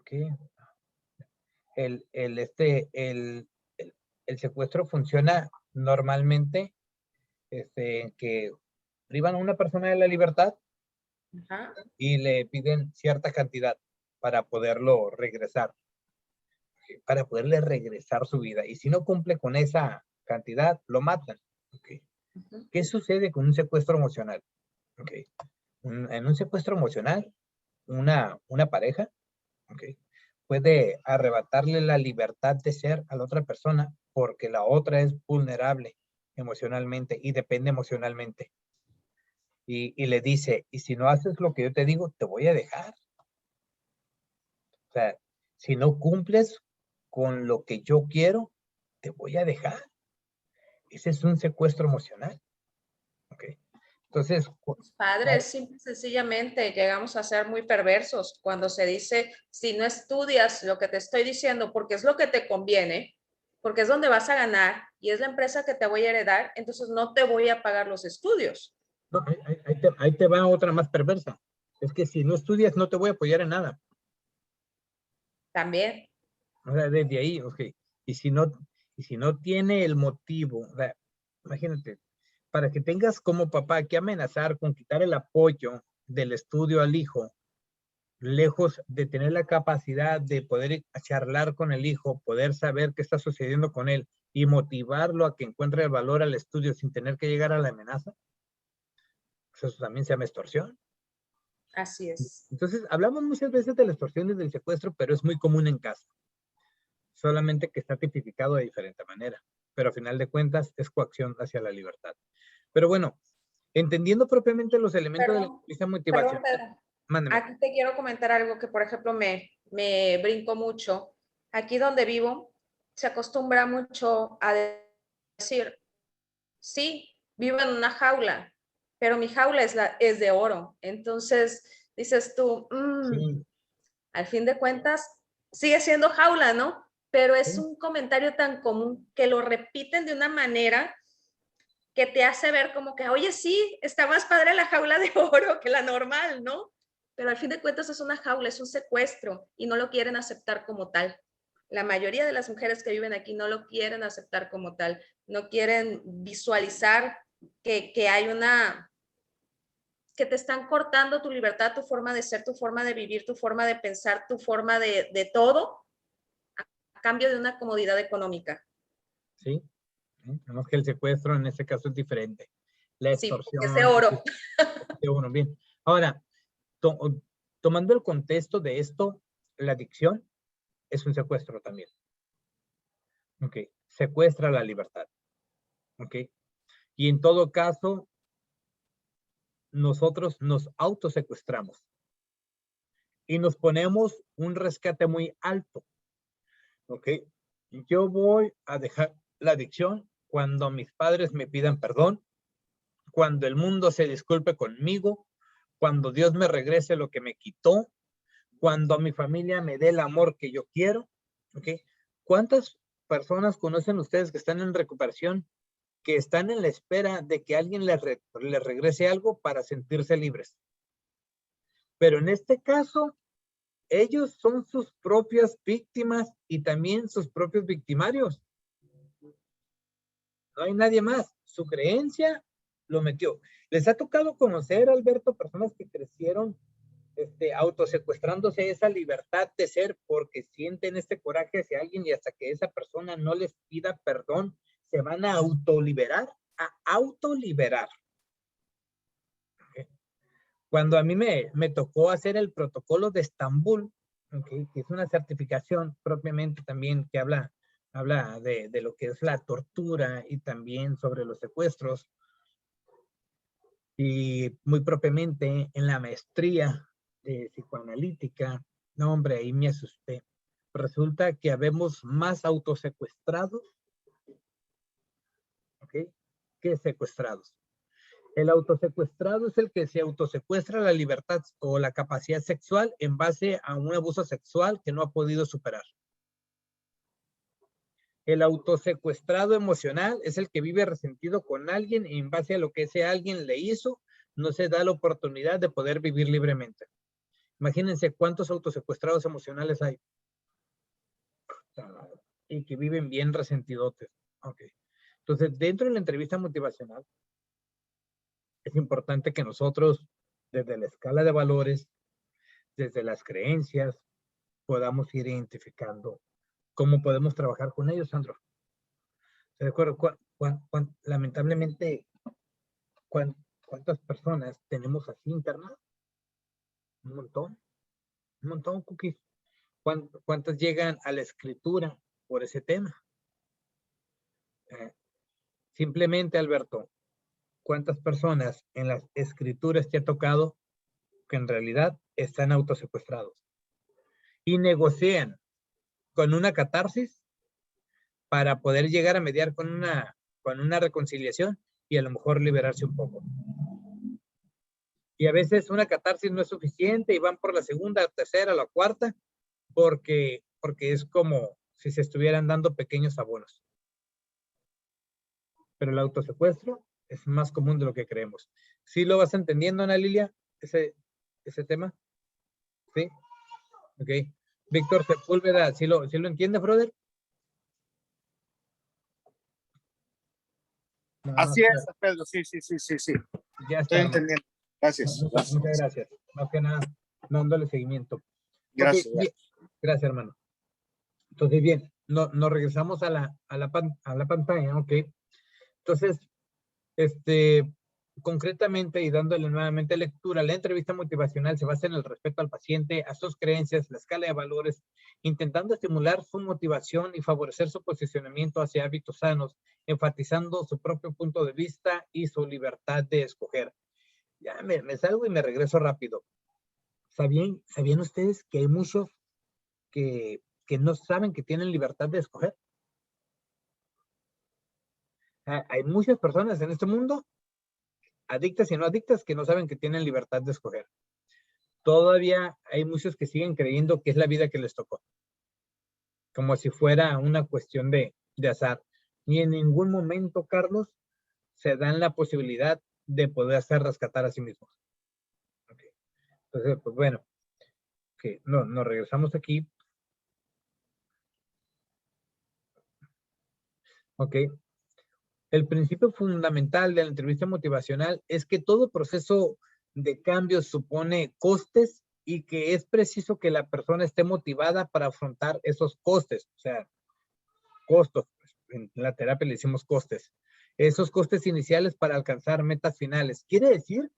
okay. El secuestro funciona normalmente que privan a una persona de la libertad. Ajá. Y le piden cierta cantidad para poderlo regresar, para poderle regresar su vida. Y si no cumple con esa cantidad, lo matan. Okay. ¿Qué sucede con un secuestro emocional? Okay. En un secuestro emocional, una pareja, okay, puede arrebatarle la libertad de ser a la otra persona porque la otra es vulnerable emocionalmente y depende emocionalmente. Y le dice, y si no haces lo que yo te digo, te voy a dejar. O sea, si no cumples con lo que yo quiero, te voy a dejar. Ese es un secuestro emocional. Okay. Entonces, los padres simple y sencillamente llegamos a ser muy perversos cuando se dice, si no estudias lo que te estoy diciendo porque es lo que te conviene, porque es donde vas a ganar y es la empresa que te voy a heredar, entonces no te voy a pagar los estudios. No, ahí te va otra más perversa. Es que si no estudias no te voy a apoyar en nada. También. O sea, desde ahí, ok. Y si no tiene el motivo, o sea, imagínate, para que tengas como papá que amenazar con quitar el apoyo del estudio al hijo, lejos de tener la capacidad de poder charlar con el hijo, poder saber qué está sucediendo con él y motivarlo a que encuentre el valor al estudio sin tener que llegar a la amenaza. O Pues eso también se llama extorsión. Así es. Entonces, hablamos muchas veces de la extorsión y del secuestro, pero es muy común en casa. Solamente que está tipificado de diferente manera. Pero a final de cuentas es coacción hacia la libertad. Pero bueno, entendiendo propiamente los elementos de la entrevista motivacional. Pedro. Mándeme. Aquí te quiero comentar algo que, por ejemplo, me brincó mucho. Aquí donde vivo, se acostumbra mucho a decir, sí, vivo en una jaula, pero mi jaula es de oro. Entonces, dices tú, Sí. al fin de cuentas, sigue siendo jaula, ¿no? Pero es Sí. un comentario tan común que lo repiten de una manera que te hace ver como que, oye, sí, está más padre la jaula de oro que la normal, ¿no? Pero al fin de cuentas es una jaula, es un secuestro y no lo quieren aceptar como tal. La mayoría de las mujeres que viven aquí no lo quieren aceptar como tal, no quieren visualizar que hay que te están cortando tu libertad, tu forma de ser, tu forma de vivir, tu forma de pensar, tu forma de todo, a cambio de una comodidad económica. Sí. Tenemos que el secuestro en este caso es diferente. La Sí, extorsión. es de oro. De oro, bien. Ahora, tomando el contexto de esto, la adicción es un secuestro también. Ok. Secuestra la libertad. Ok. Y en todo caso, nosotros nos autosecuestramos y nos ponemos un rescate muy alto. Ok. Yo voy a dejar la adicción cuando mis padres me pidan perdón, cuando el mundo se disculpe conmigo, cuando Dios me regrese lo que me quitó, cuando mi familia me dé el amor que yo quiero. ¿Ok? ¿Cuántas personas conocen ustedes que están en recuperación, que están en la espera de que alguien les regrese algo para sentirse libres? Pero en este caso, ellos son sus propias víctimas y también sus propios victimarios. No hay nadie más. Su creencia lo metió. ¿Les ha tocado conocer, Alberto, personas que crecieron autosecuestrándose esa libertad de ser porque sienten este coraje hacia alguien y hasta que esa persona no les pida perdón, se van a autoliberar? A autoliberar. ¿Okay? Cuando a mí me tocó hacer el protocolo de Estambul, ¿okay? Que es una certificación propiamente también que habla de lo que es la tortura y también sobre los secuestros, y muy propiamente en la maestría de psicoanalítica, no hombre, ahí me asusté. Resulta que habemos más autosecuestrados, ¿ok?, que secuestrados. El autosecuestrado es el que se autosecuestra la libertad o la capacidad sexual en base a un abuso sexual que no ha podido superar. El autosecuestrado emocional es el que vive resentido con alguien y en base a lo que ese alguien le hizo, no se da la oportunidad de poder vivir libremente. Imagínense cuántos autosecuestrados emocionales hay. Y que viven bien resentidotes. Okay. Entonces, dentro de la entrevista motivacional, es importante que nosotros, desde la escala de valores, desde las creencias, podamos ir identificando cómo podemos trabajar con ellos, Sandro. ¿De acuerdo? Lamentablemente, ¿cuántas personas tenemos así internadas? Un montón, Cookies. ¿Cuántas llegan a la escritura por ese tema? Simplemente, Alberto, ¿cuántas personas en las escrituras te ha tocado que en realidad están autosecuestrados y negocian con una catarsis para poder llegar a mediar con una reconciliación y a lo mejor liberarse un poco? Y a veces una catarsis no es suficiente y van por la segunda, la tercera, la cuarta, porque es como si se estuvieran dando pequeños abonos. Pero el autosecuestro es más común de lo que creemos. ¿Sí lo vas entendiendo, Ana Lilia, ese tema? ¿Sí? Ok. Víctor Sepúlveda, ¿sí lo entiende, brother? No, Así no, es, Pedro, sí. ya Estoy está. entendiendo. Gracias. Muchas gracias. Más que nada, dándole seguimiento. Gracias. Okay, bien. Gracias, hermano. Entonces, bien, nos regresamos a la pantalla, ok. Entonces, concretamente y dándole nuevamente lectura, la entrevista motivacional se basa en el respeto al paciente, a sus creencias, la escala de valores, intentando estimular su motivación y favorecer su posicionamiento hacia hábitos sanos, enfatizando su propio punto de vista y su libertad de escoger. Ya me salgo y me regreso rápido. ¿Sabían ustedes que hay muchos que no saben que tienen libertad de escoger? Hay muchas personas en este mundo, adictas y no adictas, que no saben que tienen libertad de escoger. Todavía hay muchos que siguen creyendo que es la vida que les tocó, como si fuera una cuestión de azar. Y en ningún momento, Carlos, se dan la posibilidad de poderse rescatar a sí mismos. Okay. Entonces, pues bueno, okay, nos regresamos aquí. Ok. El principio fundamental de la entrevista motivacional es que todo proceso de cambio supone costes y que es preciso que la persona esté motivada para afrontar esos costes. O sea, costos. En la terapia le decimos costes. Esos costes iniciales para alcanzar metas finales. Quiere decir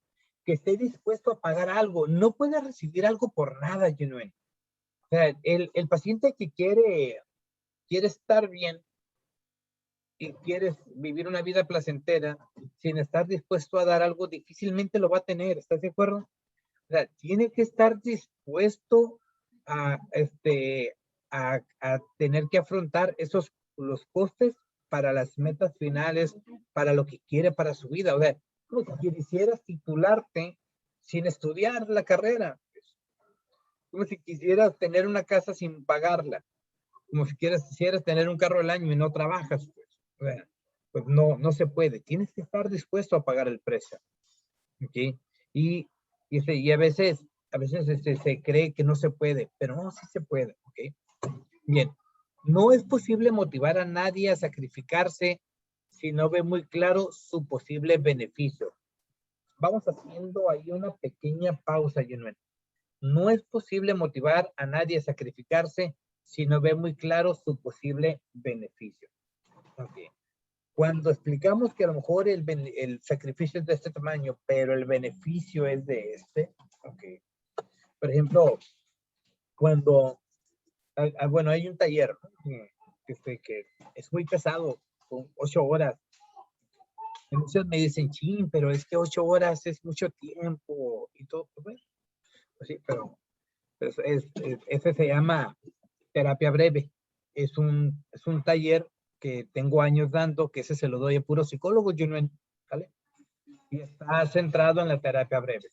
que esté dispuesto a pagar algo. No puede recibir algo por nada, Junuen. O sea, el paciente que quiere estar bien y quieres vivir una vida placentera sin estar dispuesto a dar algo, difícilmente lo va a tener. ¿Estás de acuerdo? O sea, tiene que estar dispuesto a tener que afrontar los costes para las metas finales, para lo que quiere para su vida. O sea, como si quisieras titularte sin estudiar la carrera. Como si quisieras tener una casa sin pagarla. Como si quisieras tener un carro al año y no trabajas. Pues no se puede. Tienes que estar dispuesto a pagar el precio. ¿Okay? Y a veces se cree que no se puede, pero no, sí se puede. ¿Okay? Bien, no es posible motivar a nadie a sacrificarse si no ve muy claro su posible beneficio. Vamos haciendo ahí una pequeña pausa, Junuen. No es posible motivar a nadie a sacrificarse si no ve muy claro su posible beneficio. Okay. Cuando explicamos que a lo mejor el sacrificio es de este tamaño, pero el beneficio es de este, okay. Por ejemplo, cuando, bueno, hay un taller que es muy pesado, con 8 horas. Y muchos me dicen, chin, pero es que 8 horas es mucho tiempo y todo. Bueno, pues sí, pero ese se llama terapia breve. Es un taller que tengo años dando, que ese se lo doy a puro psicólogo, ¿vale? Y está centrado en la terapia breve.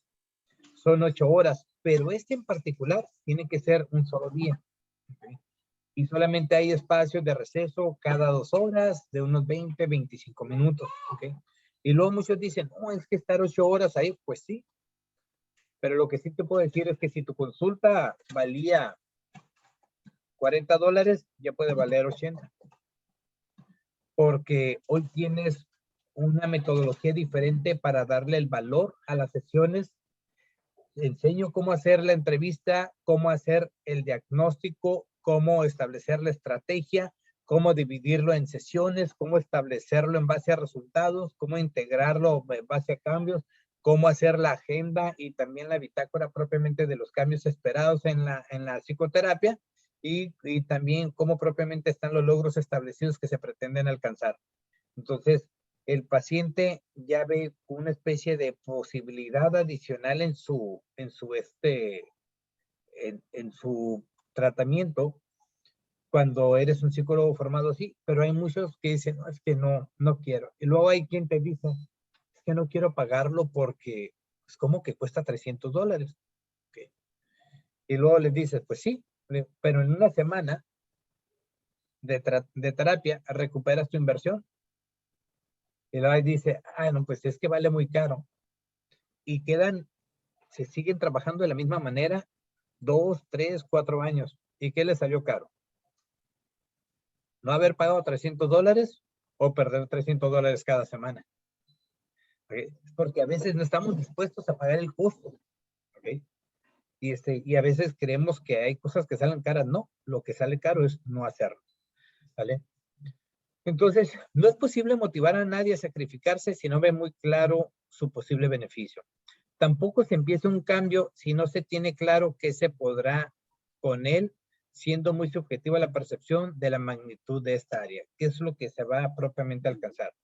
Son 8 horas, pero este en particular tiene que ser un solo día. ¿Okay? Y solamente hay espacios de receso cada 2 horas, de unos 20, 25 minutos. ¿Okay? Y luego muchos dicen, no, es que estar 8 horas ahí, pues sí. Pero lo que sí te puedo decir es que si tu consulta valía $40, ya puede valer 80. Porque hoy tienes una metodología diferente para darle el valor a las sesiones. Enseño cómo hacer la entrevista, cómo hacer el diagnóstico, cómo establecer la estrategia, cómo dividirlo en sesiones, cómo establecerlo en base a resultados, cómo integrarlo en base a cambios, cómo hacer la agenda y también la bitácora propiamente de los cambios esperados en la psicoterapia. Y también cómo propiamente están los logros establecidos que se pretenden alcanzar. Entonces, el paciente ya ve una especie de posibilidad adicional en su tratamiento cuando eres un psicólogo formado así, pero hay muchos que dicen, no, es que no quiero. Y luego hay quien te dice, es que no quiero pagarlo porque es como que cuesta $300. Okay. Y luego les dices, pues sí, pero en una semana de terapia recuperas tu inversión. Y luego dice, no, pues es que vale muy caro. Y se siguen trabajando de la misma manera 2, 3, 4 años. ¿Y qué les salió caro? No haber pagado $300 o perder $300 cada semana. ¿Okay? Porque a veces no estamos dispuestos a pagar el costo. ¿Okay? Y a veces creemos que hay cosas que salen caras. No, lo que sale caro es no hacerlo. ¿Vale? Entonces, no es posible motivar a nadie a sacrificarse si no ve muy claro su posible beneficio. Tampoco se empieza un cambio si no se tiene claro qué se podrá con él, siendo muy subjetiva la percepción de la magnitud de esta área, que es lo que se va propiamente a alcanzar.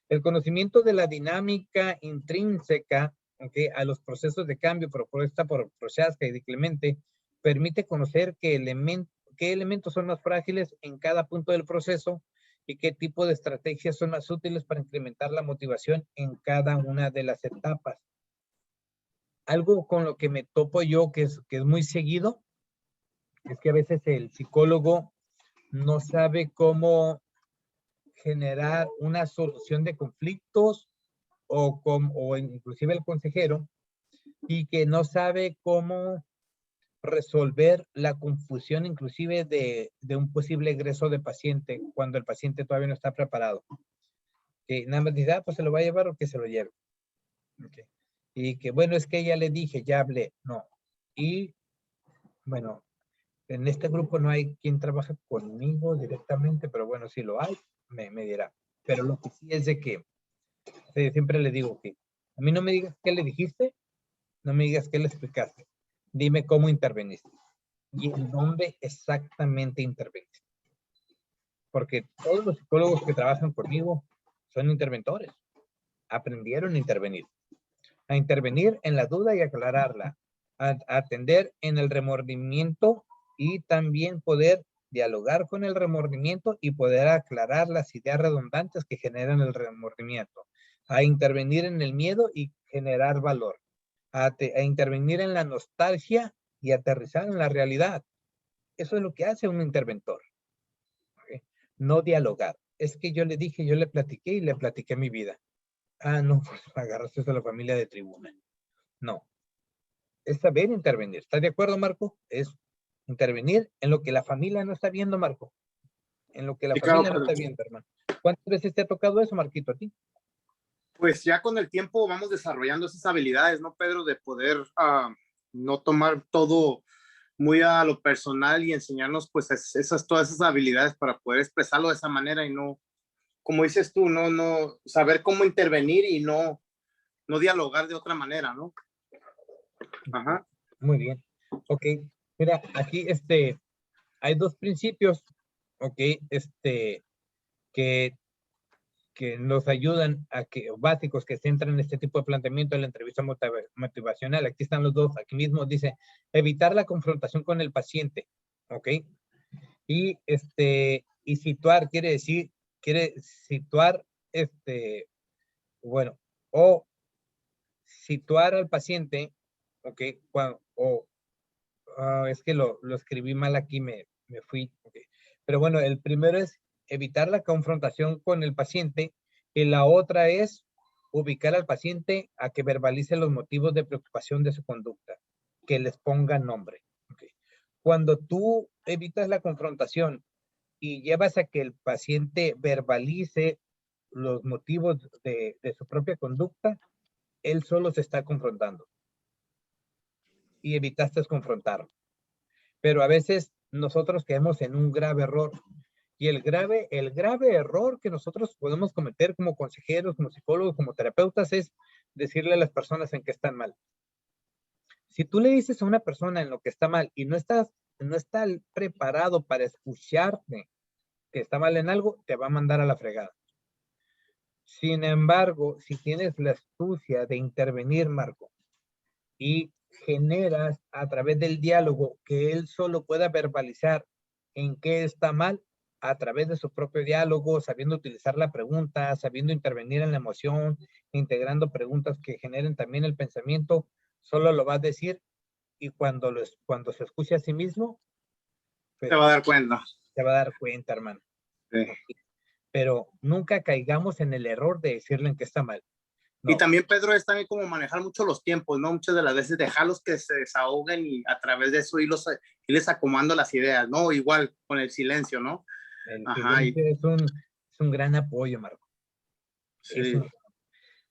El conocimiento de la dinámica intrínseca, ¿okay?, a los procesos de cambio propuesta por Prochaska y Di Clemente permite conocer qué elementos son más frágiles en cada punto del proceso y qué tipo de estrategias son más útiles para incrementar la motivación en cada una de las etapas. Algo con lo que me topo yo que es muy seguido es que a veces el psicólogo no sabe cómo generar una solución de conflictos o inclusive el consejero, y que no sabe cómo resolver la confusión inclusive de un posible egreso de paciente cuando el paciente todavía no está preparado. Que nada más dice, pues se lo va a llevar o que se lo lleve. Okay. Y que bueno, es que ya le dije, ya hablé. No. Y bueno, en este grupo no hay quien trabaja conmigo directamente, pero bueno, si lo hay, me dirá. Pero lo que sí es de que siempre le digo que a mí no me digas qué le dijiste, no me digas qué le explicaste. Dime cómo interveniste y en dónde exactamente interveniste. Porque todos los psicólogos que trabajan conmigo son interventores. Aprendieron a intervenir en la duda y aclararla, a atender en el remordimiento y también poder dialogar con el remordimiento y poder aclarar las ideas redundantes que generan el remordimiento, a intervenir en el miedo y generar valor, a intervenir en la nostalgia y aterrizar en la realidad. Eso es lo que hace un interventor. ¿Okay? No dialogar. Es que yo le dije, yo le platiqué y le platiqué mi vida. Ah, no, pues agarraste a la familia de tribuna. No. Es saber intervenir. ¿Estás de acuerdo, Marco? Es intervenir en lo que la familia no está viendo, Marco. En lo que la familia no está viendo, hermano. ¿Cuántas veces te ha tocado eso, Marquito, a ti? Pues ya con el tiempo vamos desarrollando esas habilidades, ¿no, Pedro? De poder no tomar todo muy a lo personal y enseñarnos pues todas esas habilidades para poder expresarlo de esa manera y no, como dices tú, no saber cómo intervenir y no dialogar de otra manera, ¿no? Ajá. Muy bien. Ok. Mira, aquí hay dos principios, ok, que nos ayudan a que, básicos, que se entran en este tipo de planteamiento de la entrevista motivacional. Aquí están los dos, aquí mismo dice, evitar la confrontación con el paciente, ok, y situar, quiere situar, bueno, o situar al paciente, ok, es que lo escribí mal aquí, me fui, okay. Pero bueno, el primero es evitar la confrontación con el paciente y la otra es ubicar al paciente a que verbalice los motivos de preocupación de su conducta, que les ponga nombre. Okay. Cuando tú evitas la confrontación y llevas a que el paciente verbalice los motivos de su propia conducta, él solo se está confrontando y evitaste confrontarlo. Pero a veces nosotros caemos en un grave error. Y el grave error que nosotros podemos cometer como consejeros, como psicólogos, como terapeutas, es decirle a las personas en que están mal. Si tú le dices a una persona en lo que está mal y no está preparado para escucharte que está mal en algo, te va a mandar a la fregada. Sin embargo, si tienes la astucia de intervenir, Marco, y generas a través del diálogo que él solo pueda verbalizar en qué está mal, a través de su propio diálogo, sabiendo utilizar la pregunta, sabiendo intervenir en la emoción, integrando preguntas que generen también el pensamiento, solo lo va a decir y cuando se escuche a sí mismo, pues, te va a dar cuenta. Se va a dar cuenta, hermano. Sí. Pero nunca caigamos en el error de decirle en qué está mal. No. Y también, Pedro, es también como manejar mucho los tiempos, ¿no? Muchas de las veces dejarlos que se desahoguen y a través de eso irles acomodando las ideas, ¿no? Igual con el silencio, ¿no? El silencio es un gran apoyo, Marco. Sí.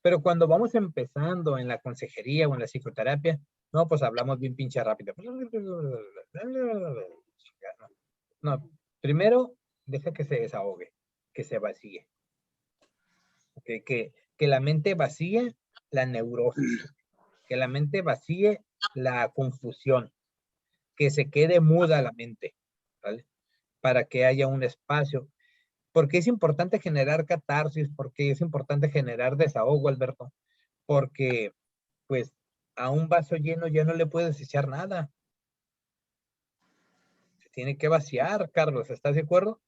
Pero cuando vamos empezando en la consejería o en la psicoterapia, no, pues hablamos bien pinche rápido. No, primero deja que se desahogue. que se vacíe. Okay, que la mente vacíe la neurosis, que la mente vacíe la confusión, que se quede muda la mente, ¿vale? Para que haya un espacio. Porque es importante generar catarsis, porque es importante generar desahogo, Alberto, porque pues a un vaso lleno ya no le puedes echar nada. Se tiene que vaciar, Carlos, ¿estás de acuerdo?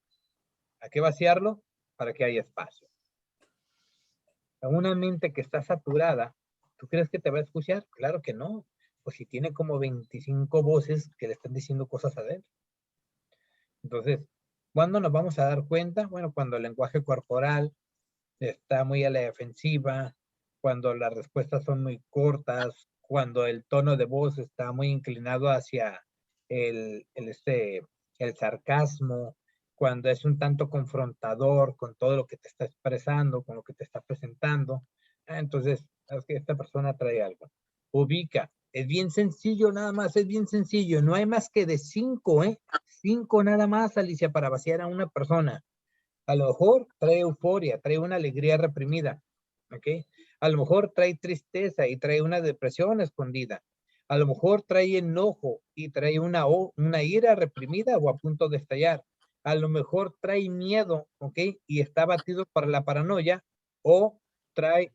Hay que vaciarlo para que haya espacio. A una mente que está saturada, ¿tú crees que te va a escuchar? Claro que no. Pues si tiene como 25 voces que le están diciendo cosas adentro. Entonces, ¿cuándo nos vamos a dar cuenta? Bueno, cuando el lenguaje corporal está muy a la defensiva, cuando las respuestas son muy cortas, cuando el tono de voz está muy inclinado hacia el sarcasmo, cuando es un tanto confrontador con todo lo que te está expresando, con lo que te está presentando. Entonces, es que esta persona trae algo. Ubica. Es bien sencillo, nada más, es bien sencillo. No hay más que de 5, 5 nada más, Alicia, para vaciar a una persona. A lo mejor trae euforia, trae una alegría reprimida, ¿ok? A lo mejor trae tristeza y trae una depresión escondida. A lo mejor trae enojo y trae una ira reprimida o a punto de estallar. A lo mejor trae miedo, ¿ok? Y está batido por la paranoia, o trae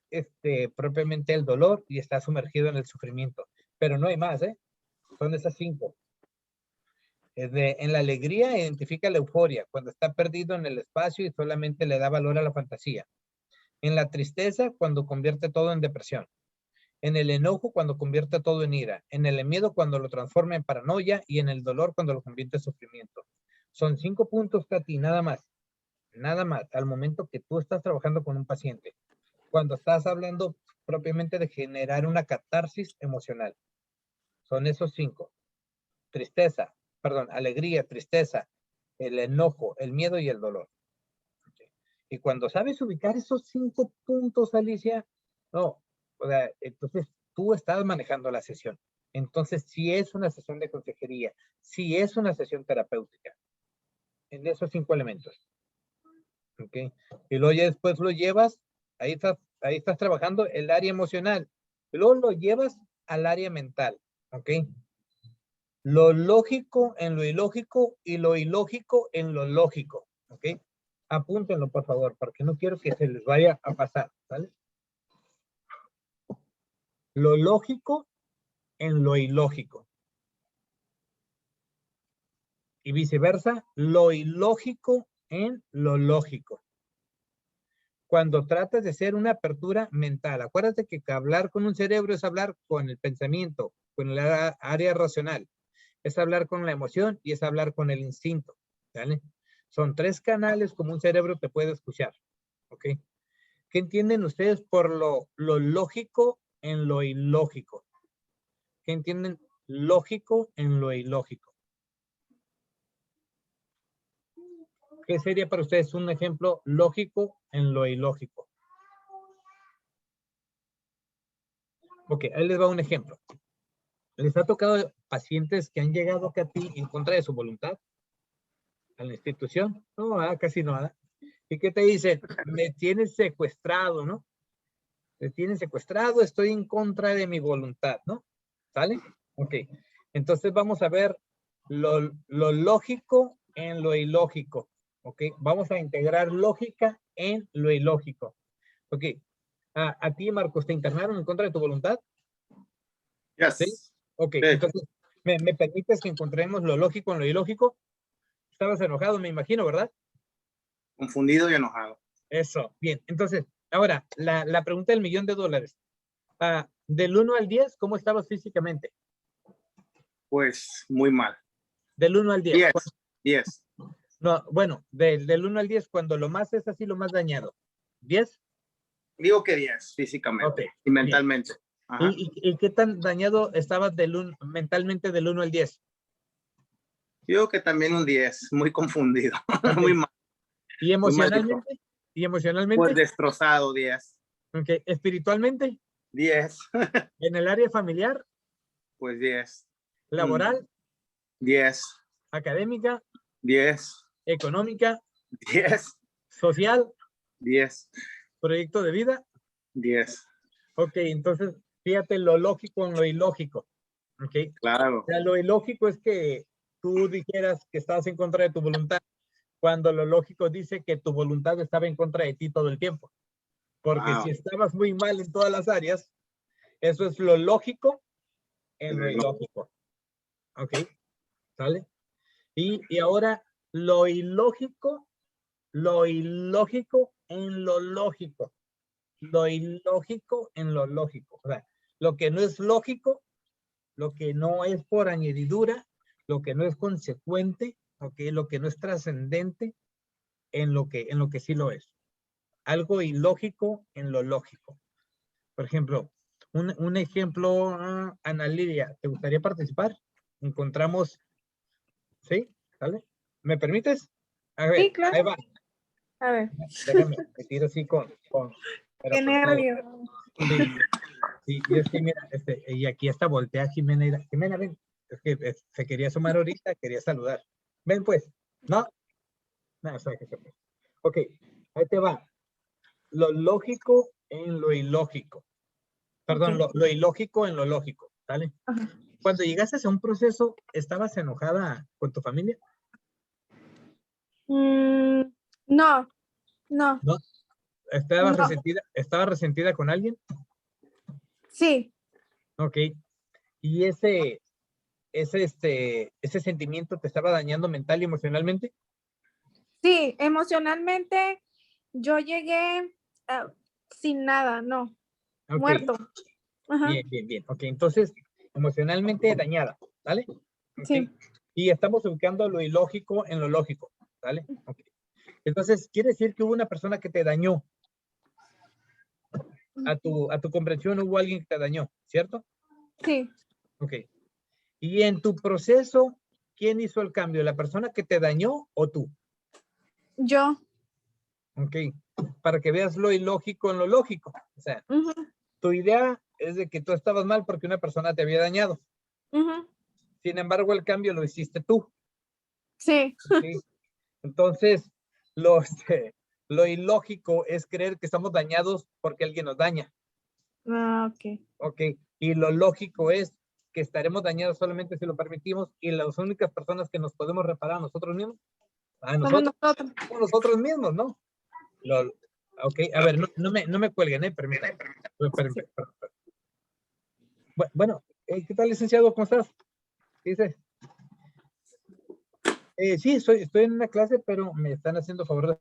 propiamente el dolor y está sumergido en el sufrimiento. Pero no hay más, ¿eh? Son esas 5. En la alegría identifica la euforia, cuando está perdido en el espacio y solamente le da valor a la fantasía. En la tristeza, cuando convierte todo en depresión. En el enojo, cuando convierte todo en ira. En el miedo, cuando lo transforma en paranoia. Y en el dolor, cuando lo convierte en sufrimiento. Son 5 puntos, Katy, nada más. Nada más, al momento que tú estás trabajando con un paciente. Cuando estás hablando propiamente de generar una catarsis emocional. Son esos 5. Tristeza, alegría, tristeza, el enojo, el miedo y el dolor. Okay. Y cuando sabes ubicar esos 5 puntos, Alicia, entonces tú estás manejando la sesión. Entonces, si es una sesión de consejería, si es una sesión terapéutica, en esos 5 elementos. Okay. Y luego ya después lo llevas, ahí estás trabajando el área emocional. Y luego lo llevas al área mental. ¿Ok? Lo lógico en lo ilógico y lo ilógico en lo lógico. ¿Ok? Apúntenlo, por favor, porque no quiero que se les vaya a pasar. ¿Vale? Lo lógico en lo ilógico. Y viceversa, lo ilógico en lo lógico. Cuando tratas de hacer una apertura mental, acuérdate que hablar con un cerebro es hablar con el pensamiento, con el área racional. Es hablar con la emoción y es hablar con el instinto. ¿Vale? Son 3 canales como un cerebro te puede escuchar. ¿Ok? ¿Qué entienden ustedes por lo lógico en lo ilógico? ¿Qué entienden lógico en lo ilógico? ¿Qué sería para ustedes un ejemplo lógico en lo ilógico? Ok, ahí les va un ejemplo. ¿Les ha tocado pacientes que han llegado acá a ti en contra de su voluntad? ¿A la institución? No, casi nada. ¿Y qué te dicen? Me tienes secuestrado, ¿no? Me tienes secuestrado, estoy en contra de mi voluntad, ¿no? ¿Sale? Ok. Entonces vamos a ver lo lógico en lo ilógico. Ok. Vamos a integrar lógica en lo ilógico. Ok. ¿A ti, Marcos, te internaron en contra de tu voluntad? Yes. ¿Sí? Ok. Sí. Entonces, ¿me permites que encontremos lo lógico en lo ilógico? Estabas enojado, me imagino, ¿verdad? Confundido y enojado. Eso. Bien. Entonces, ahora, la pregunta del $1,000,000. Del 1 al 10, ¿cómo estabas físicamente? Pues muy mal. Del 1 al 10. 10. No, bueno, del 1 al 10, cuando lo más es así, lo más dañado. ¿10? Digo que 10 físicamente Okay. y mentalmente. ¿Y qué tan dañado estabas mentalmente del 1 al 10? Digo que también un 10, muy confundido, muy mal. ¿Y emocionalmente? ¿Y emocionalmente? Pues destrozado, 10. Okay. ¿Espiritualmente? 10. ¿En el área familiar? Pues 10. ¿Laboral? 10. ¿Académica? 10. ¿Económica? 10. Social, 10. proyecto de vida. 10. Ok, entonces fíjate lo lógico en lo ilógico. Ok. Claro. O sea, lo ilógico es que tú dijeras que estabas en contra de tu voluntad, cuando lo lógico dice que tu voluntad estaba en contra de ti todo el tiempo. Porque Wow. si estabas muy mal en todas las áreas, eso es lo lógico en lo ilógico. ¿Ok? ¿Sale? Y ahora lo ilógico en lo lógico. Lo ilógico en lo lógico. O sea, lo que no es lógico, lo que no es por añadidura, lo que no es consecuente, ¿ok? Lo que no es trascendente en lo que sí lo es. Algo ilógico en lo lógico. Por ejemplo, un ejemplo, Ana Lidia, ¿te gustaría participar? Encontramos, ¿sí? ¿Sale? ¿Me permites? A ver, Sí, claro. ahí va. A ver. Déjame, me tiro así Qué nervio. Sí, sí, y es que mira, y aquí está voltea Jimena. Jimena, ven, es que se quería sumar ahorita, quería saludar. Ven pues, ¿no? No, ok, ahí te va. Lo lógico en lo ilógico. Perdón, Ok. lo ilógico en lo lógico, ¿sale? Ajá. Cuando llegaste a un proceso, ¿estabas enojada con tu familia? Mm, no, no, ¿No? ¿Estabas no. resentida con alguien? Sí, Ok. ¿Y ese sentimiento te estaba dañando mental y emocionalmente? sí, emocionalmente yo llegué sin nada, no, Ok, muerto. Ajá, bien, bien, bien. Ok, entonces, emocionalmente dañada, ¿vale? Ok. sí. Y estamos ubicando lo ilógico en lo lógico, ¿vale? Ok. Entonces, quiere decir que hubo una persona que te dañó. A tu comprensión hubo alguien que te dañó, ¿cierto? Sí, Ok. Y en tu proceso, ¿quién hizo el cambio? ¿La persona que te dañó o tú? yo. Ok. Para que veas lo ilógico en lo lógico. O sea, Ujú, tu idea es de que tú estabas mal porque una persona te había dañado. ujú, Sin embargo, el cambio lo hiciste tú. sí. ¿Ok? Entonces, lo ilógico es creer que estamos dañados porque alguien nos daña. Ah, ok. Ok. Y lo lógico es que estaremos dañados solamente si lo permitimos y las únicas personas que nos podemos reparar a nosotros mismos, Somos nosotros. somos nosotros mismos, ¿no? Ok, a ver, no me cuelguen, permítanme. Bueno, ¿qué tal, licenciado? ¿Cómo estás? ¿Qué dices? Sí, estoy en una clase, pero me están haciendo favor de...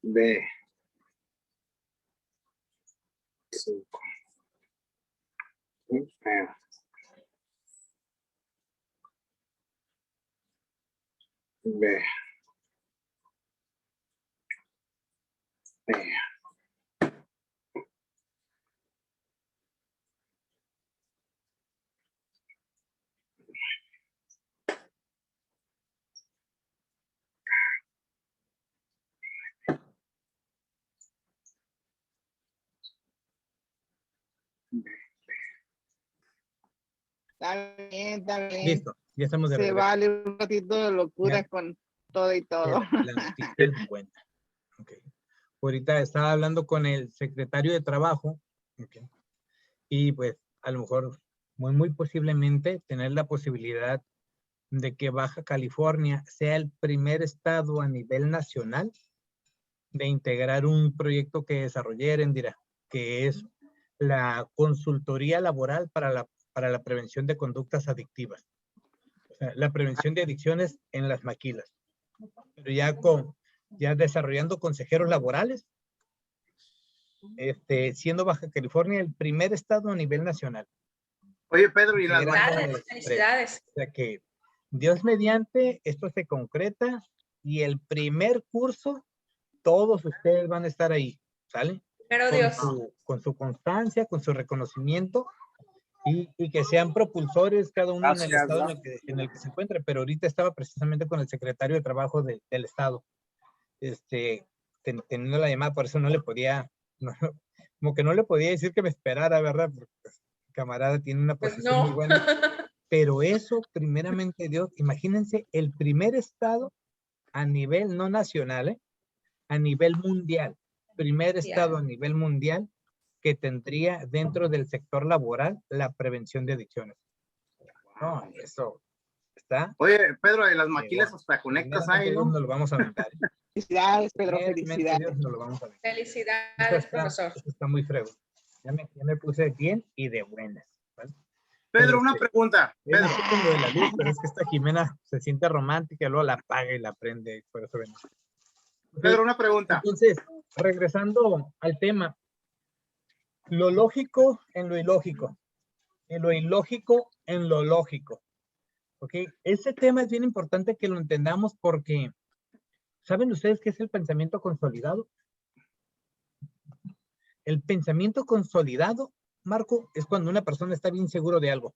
B. 5. B. B. Está bien, está bien. Listo, ya estamos de Se regreso. vale un ratito de locura Ya. con todo y todo. La noticia es buena. Okay. Ahorita estaba hablando con el secretario de Trabajo, okay, y pues a lo mejor muy posiblemente tener la posibilidad de que Baja California sea el primer estado a nivel nacional de integrar un proyecto que desarrollé Erendira, que es la consultoría laboral para la prevención de conductas adictivas. O sea, la prevención de adicciones en las maquilas. Pero ya desarrollando consejeros laborales, siendo Baja California el primer estado a nivel nacional. Oye, Pedro, y las Felicidades, felicidades. O sea que Dios mediante, esto se concreta y el primer curso, todos ustedes van a estar ahí, ¿sale? Pero Dios. Con su constancia, con su reconocimiento y que sean propulsores cada uno en el estado en el que se encuentre. Pero ahorita estaba precisamente con el secretario de Trabajo del estado, teniendo la llamada, por eso no le podía, como que no le podía decir que me esperara, ¿verdad? Porque pues, el camarada tiene una Pues posición no. muy buena. Pero eso, primeramente Dios, imagínense, el primer estado a nivel no nacional, a nivel mundial, primer estado a nivel mundial que tendría dentro del sector laboral la prevención de adicciones. No, eso está. Oye, Pedro, de las maquilas hasta conectas ahí, Dios ¿no? nos lo vamos a aventar. Felicidades, Pedro, Primeramente, felicidades. Dios nos lo vamos a aventar. Felicidades, profesor. Eso está muy fregón. Ya me puse bien y de buenas, ¿vale? Pedro, una pregunta. Pedro. Con lo de la luz, pero es que esta Jimena se siente romántica, luego la apaga y la prende, por eso ven. Pedro, una pregunta. Entonces, regresando al tema, lo lógico en lo ilógico, y lo ilógico en lo lógico. ¿Ok? Ese tema es bien importante que lo entendamos porque, ¿saben ustedes qué es el pensamiento consolidado? El pensamiento consolidado, Marco, es cuando una persona está bien seguro de algo.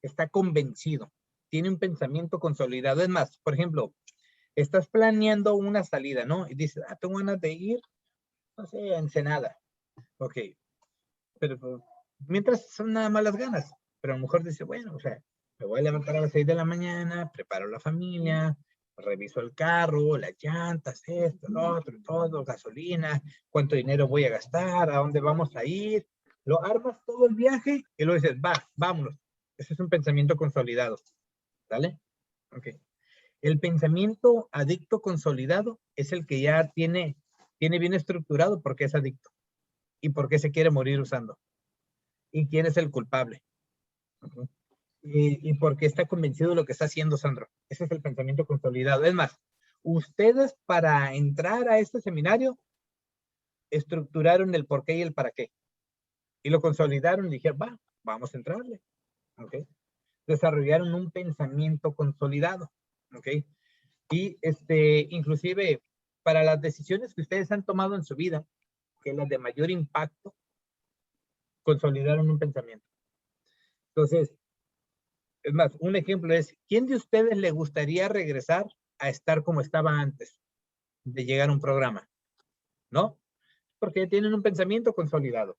Está convencido, tiene un pensamiento consolidado. Es más, por ejemplo, estás planeando una salida, ¿no? Y dices, tengo ganas de ir, no sé, a Ensenada. Ok, pero pues, mientras son nada más las ganas, pero a lo mejor dice, bueno, o sea, me voy a levantar a las 6 de la mañana, preparo la familia, reviso el carro, las llantas, esto, lo otro, todo, gasolina, cuánto dinero voy a gastar, a dónde vamos a ir. Lo armas todo el viaje y luego dices, vámonos. Ese es un pensamiento consolidado, ¿vale? Ok. El pensamiento adicto consolidado es el que ya tiene bien estructurado por qué es adicto y por qué se quiere morir usando. ¿Y quién es el culpable? Uh-huh. Y por qué está convencido de lo que está haciendo, Sandro. Ese es el pensamiento consolidado. Es más, ustedes para entrar a este seminario estructuraron el por qué y el para qué. Y lo consolidaron y dijeron, vamos a entrarle. ¿Okay? Desarrollaron un pensamiento consolidado. ¿Ok? Y inclusive para las decisiones que ustedes han tomado en su vida, que las de mayor impacto, consolidaron un pensamiento. Entonces, es más, un ejemplo es, ¿quién de ustedes le gustaría regresar a estar como estaba antes de llegar a un programa? ¿No? Porque tienen un pensamiento consolidado.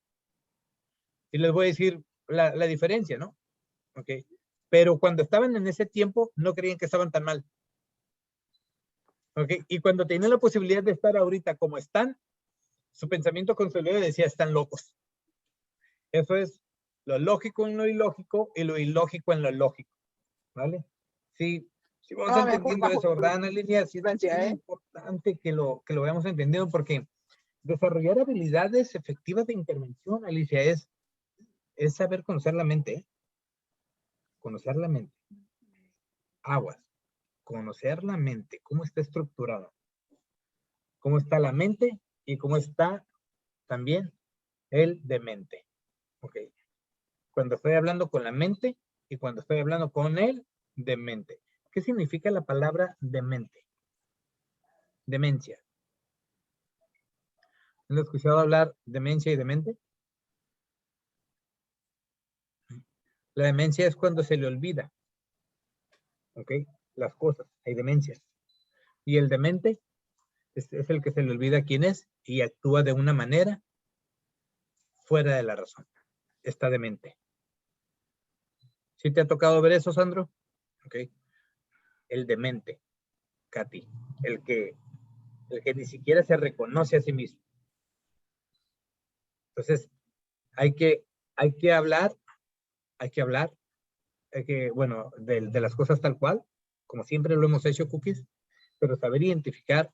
Y les voy a decir la diferencia, ¿no? ¿Ok? Pero cuando estaban en ese tiempo, no creían que estaban tan mal. ¿Ok? Y cuando tenían la posibilidad de estar ahorita como están, su pensamiento consolidado decía, están locos. Eso es lo lógico en lo ilógico y lo ilógico en lo lógico. ¿Vale? Sí, vamos entendiendo eso, ¿verdad, Ana Lilia? Sí, es importante que lo veamos entendiendo porque desarrollar habilidades efectivas de intervención, Alicia, es saber conocer la mente, ¿eh? Conocer la mente. Aguas. Conocer la mente, cómo está estructurada. cómo está la mente y cómo está también el demente. Ok. Cuando estoy hablando con la mente y cuando estoy hablando con el demente. ¿Qué significa la palabra demente? Demencia. ¿Han escuchado hablar demencia y demente? La demencia es cuando se le olvida, ¿ok? Las cosas, hay demencias. Y el demente es el que se le olvida quién es y actúa de una manera fuera de la razón. Está demente. ¿Sí te ha tocado ver eso, Sandro? Ok. El demente, Katy. El que ni siquiera se reconoce a sí mismo. Entonces, hay que hablar, bueno, de las cosas tal cual, como siempre lo hemos hecho, Cookies, pero saber identificar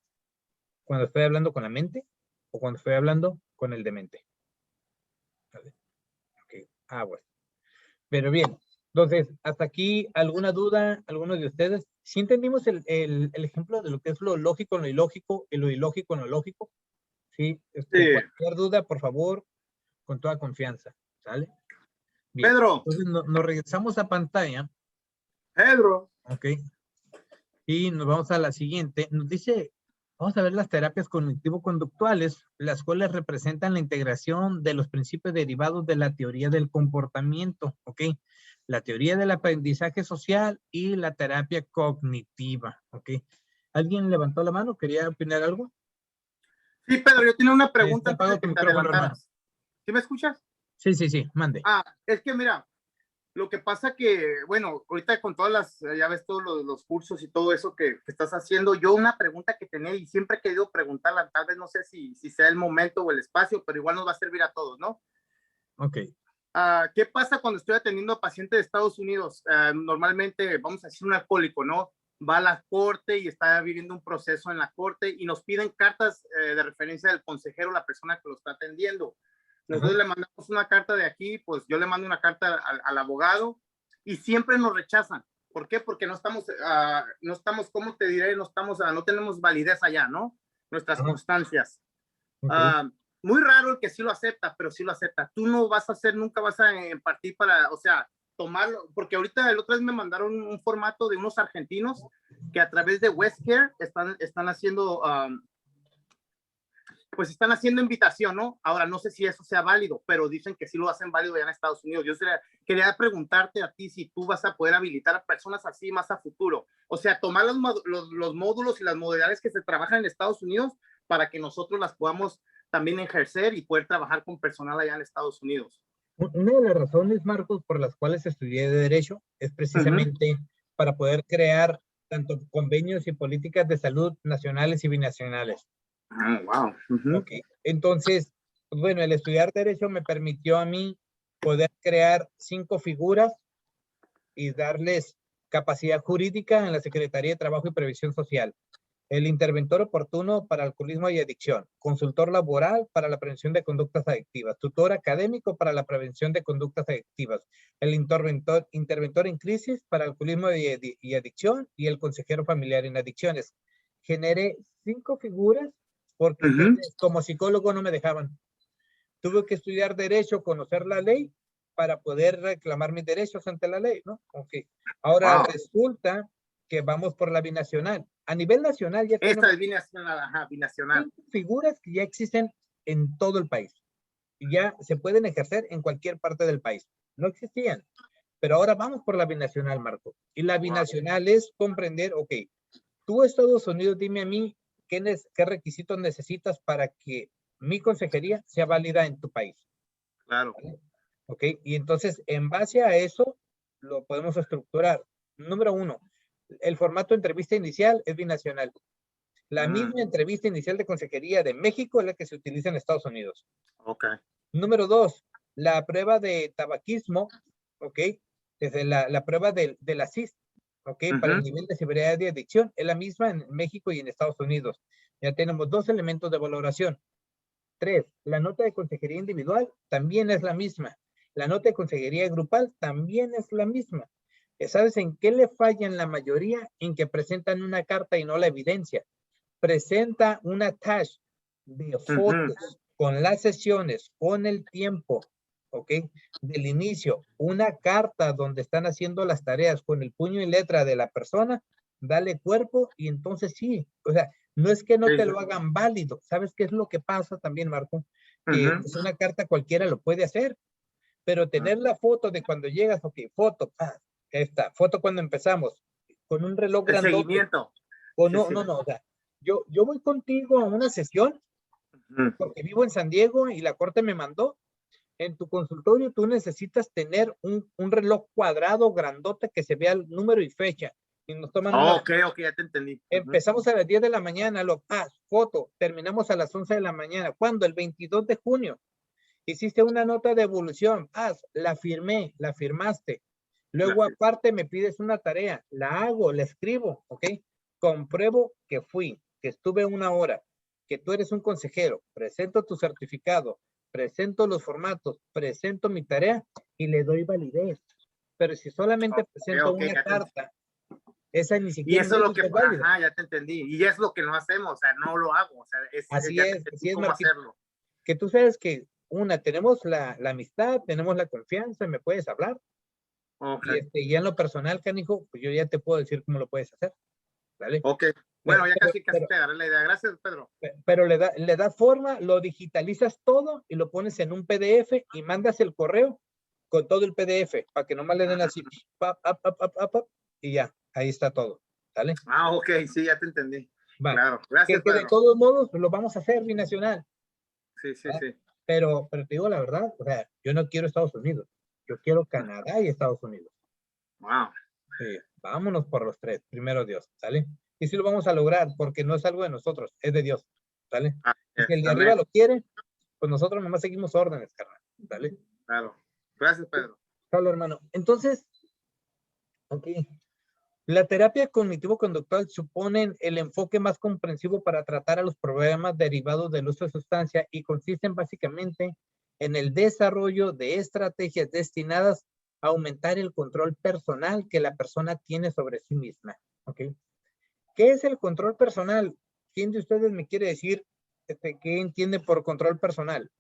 cuando estoy hablando con la mente o cuando estoy hablando con el demente. ¿Vale? Okay. Bueno. Pero bien, entonces, hasta aquí, ¿alguna duda, alguno de ustedes? ¿Sí entendimos el ejemplo de lo que es lo lógico en lo ilógico y lo ilógico en lo lógico? Sí, Sí. Cualquier duda, por favor, con toda confianza, ¿sale? Bien. Pedro. Entonces nos regresamos a pantalla. Pedro. Ok. Y nos vamos a la siguiente. Nos dice, vamos a ver las terapias cognitivo-conductuales, las cuales representan la integración de los principios derivados de la teoría del comportamiento, ¿ok? La teoría del aprendizaje social y la terapia cognitiva, ¿ok? ¿Alguien levantó la mano? ¿Quería opinar algo? Sí, Pedro, yo tenía una pregunta antes Apago de tu que te micrófono, hermano. adelantaras. ¿Sí me escuchas? Sí, mande. Es que mira, lo que pasa que, bueno, ahorita con todas las, ya ves todos los cursos y todo eso que estás haciendo, yo una pregunta que tenía y siempre he querido preguntarla, tal vez no sé si sea el momento o el espacio, pero igual nos va a servir a todos, ¿no? Ok. ¿Qué pasa cuando estoy atendiendo a pacientes de Estados Unidos? Normalmente, vamos a decir un alcohólico, ¿no? Va a la corte y está viviendo un proceso en la corte y nos piden cartas de referencia del consejero, la persona que lo está atendiendo. Nosotros le mandamos una carta de aquí, pues yo le mando una carta al abogado y siempre nos rechazan. ¿Por qué? Porque no estamos, ¿cómo te diré? No tenemos validez allá, ¿no? Nuestras constancias. Okay. Muy raro el que sí lo acepta, pero sí lo acepta. Tú no vas a hacer, nunca vas a partir para, o sea, tomarlo, porque ahorita el otro vez me mandaron un formato de unos argentinos que a través de WestCare están haciendo, pues están haciendo invitación, ¿no? Ahora, no sé si eso sea válido, pero dicen que sí lo hacen válido allá en Estados Unidos. Yo quería preguntarte a ti si tú vas a poder habilitar a personas así más a futuro. O sea, tomar los módulos y las modalidades que se trabajan en Estados Unidos para que nosotros las podamos también ejercer y poder trabajar con personal allá en Estados Unidos. Una de las razones, Marcos, por las cuales estudié de Derecho es precisamente para poder crear tanto convenios y políticas de salud nacionales y binacionales. Wow. Okay. Entonces, pues bueno, el estudiar Derecho me permitió a mí poder crear 5 figuras y darles capacidad jurídica en la Secretaría de Trabajo y Previsión Social. El interventor oportuno para alcoholismo y adicción, consultor laboral para la prevención de conductas adictivas, tutor académico para la prevención de conductas adictivas, el interventor en crisis para alcoholismo y adicción y el consejero familiar en adicciones. Generé 5 figuras porque como psicólogo no me dejaban. Tuve que estudiar Derecho, conocer la ley para poder reclamar mis derechos ante la ley, ¿no? Okay. Ahora resulta que vamos por la binacional. A nivel nacional ya tenemos... Esta es binacional, binacional. 5 figuras que ya existen en todo el país. Ya se pueden ejercer en cualquier parte del país. No existían. Pero ahora vamos por la binacional, Marco. Y la binacional es comprender, ok, tú Estados Unidos, dime a mí qué requisitos necesitas para que mi consejería sea válida en tu país. Claro. ¿Vale? Ok, y entonces en base a eso lo podemos estructurar. Número 1, el formato de entrevista inicial es binacional. La misma entrevista inicial de consejería de México es la que se utiliza en Estados Unidos. Ok. Número 2, la prueba de tabaquismo, ok, desde la prueba de la CIS, ok, para el nivel de severidad de adicción, es la misma en México y en Estados Unidos. Ya tenemos 2 elementos de valoración. 3, la nota de consejería individual también es la misma. La nota de consejería grupal también es la misma. ¿Sabes en qué le fallan la mayoría? En que presentan una carta y no la evidencia. presenta un attach de fotos con las sesiones, con el tiempo, ¿ok? Del inicio, una carta donde están haciendo las tareas con el puño y letra de la persona, dale cuerpo y entonces sí, o sea, no es que no te lo hagan válido. ¿Sabes qué es lo que pasa también, Marco? Que es una carta cualquiera lo puede hacer, pero tener la foto de cuando llegas, ok, foto, esta, foto cuando empezamos, con un reloj El grandote. seguimiento. O no, o sea, yo voy contigo a una sesión, porque vivo en San Diego y la corte me mandó. En tu consultorio tú necesitas tener un reloj cuadrado grandote que se vea el número y fecha. Y nos toman Ok, ya te entendí. Empezamos a las 10 de la mañana, foto, terminamos a las 11 de la mañana. ¿Cuándo? El 22 de junio. Hiciste una nota de evolución, la firmé, la firmaste. Luego aparte me pides una tarea, la hago, la escribo, ¿ok? Compruebo que fui, que estuve 1 hora, que tú eres un consejero, presento tu certificado, presento los formatos, presento mi tarea y le doy validez. Pero si solamente presento una carta, esa ni siquiera y eso es lo que, válida. ya te entendí. Y es lo que no hacemos, o sea, no lo hago. O sea, así es, cómo hacerlo. Que tú sabes que tenemos la amistad, tenemos la confianza, me puedes hablar. Y ya en lo personal, canijo, pues yo ya te puedo decir cómo lo puedes hacer. ¿Vale? Ok. Bueno, ya casi te agarré la idea. Gracias, Pedro. Pero le da forma, lo digitalizas todo y lo pones en un PDF y mandas el correo con todo el PDF para que nomás le den así, y ya, ahí está todo. ¿Vale? Ok, sí, ya te entendí. Vale. Claro, gracias, que de todos modos lo vamos a hacer binacional. Sí. Pero te digo la verdad, o sea, yo no quiero Estados Unidos, yo quiero Canadá y Estados Unidos. Wow. Sí, vámonos por los 3, primero Dios, ¿sale? Y sí lo vamos a lograr, porque no es algo de nosotros, es de Dios, ¿sale? Si el de arriba lo quiere, pues nosotros nomás seguimos órdenes, carnal, ¿sale? Claro. Gracias, Pedro. Claro, hermano. Entonces, ok. La terapia cognitivo-conductual supone el enfoque más comprensivo para tratar a los problemas derivados del uso de sustancia y consisten básicamente en el desarrollo de estrategias destinadas a aumentar el control personal que la persona tiene sobre sí misma. ¿Ok? ¿Qué es el control personal? ¿Quién de ustedes me quiere decir qué entiende por control personal?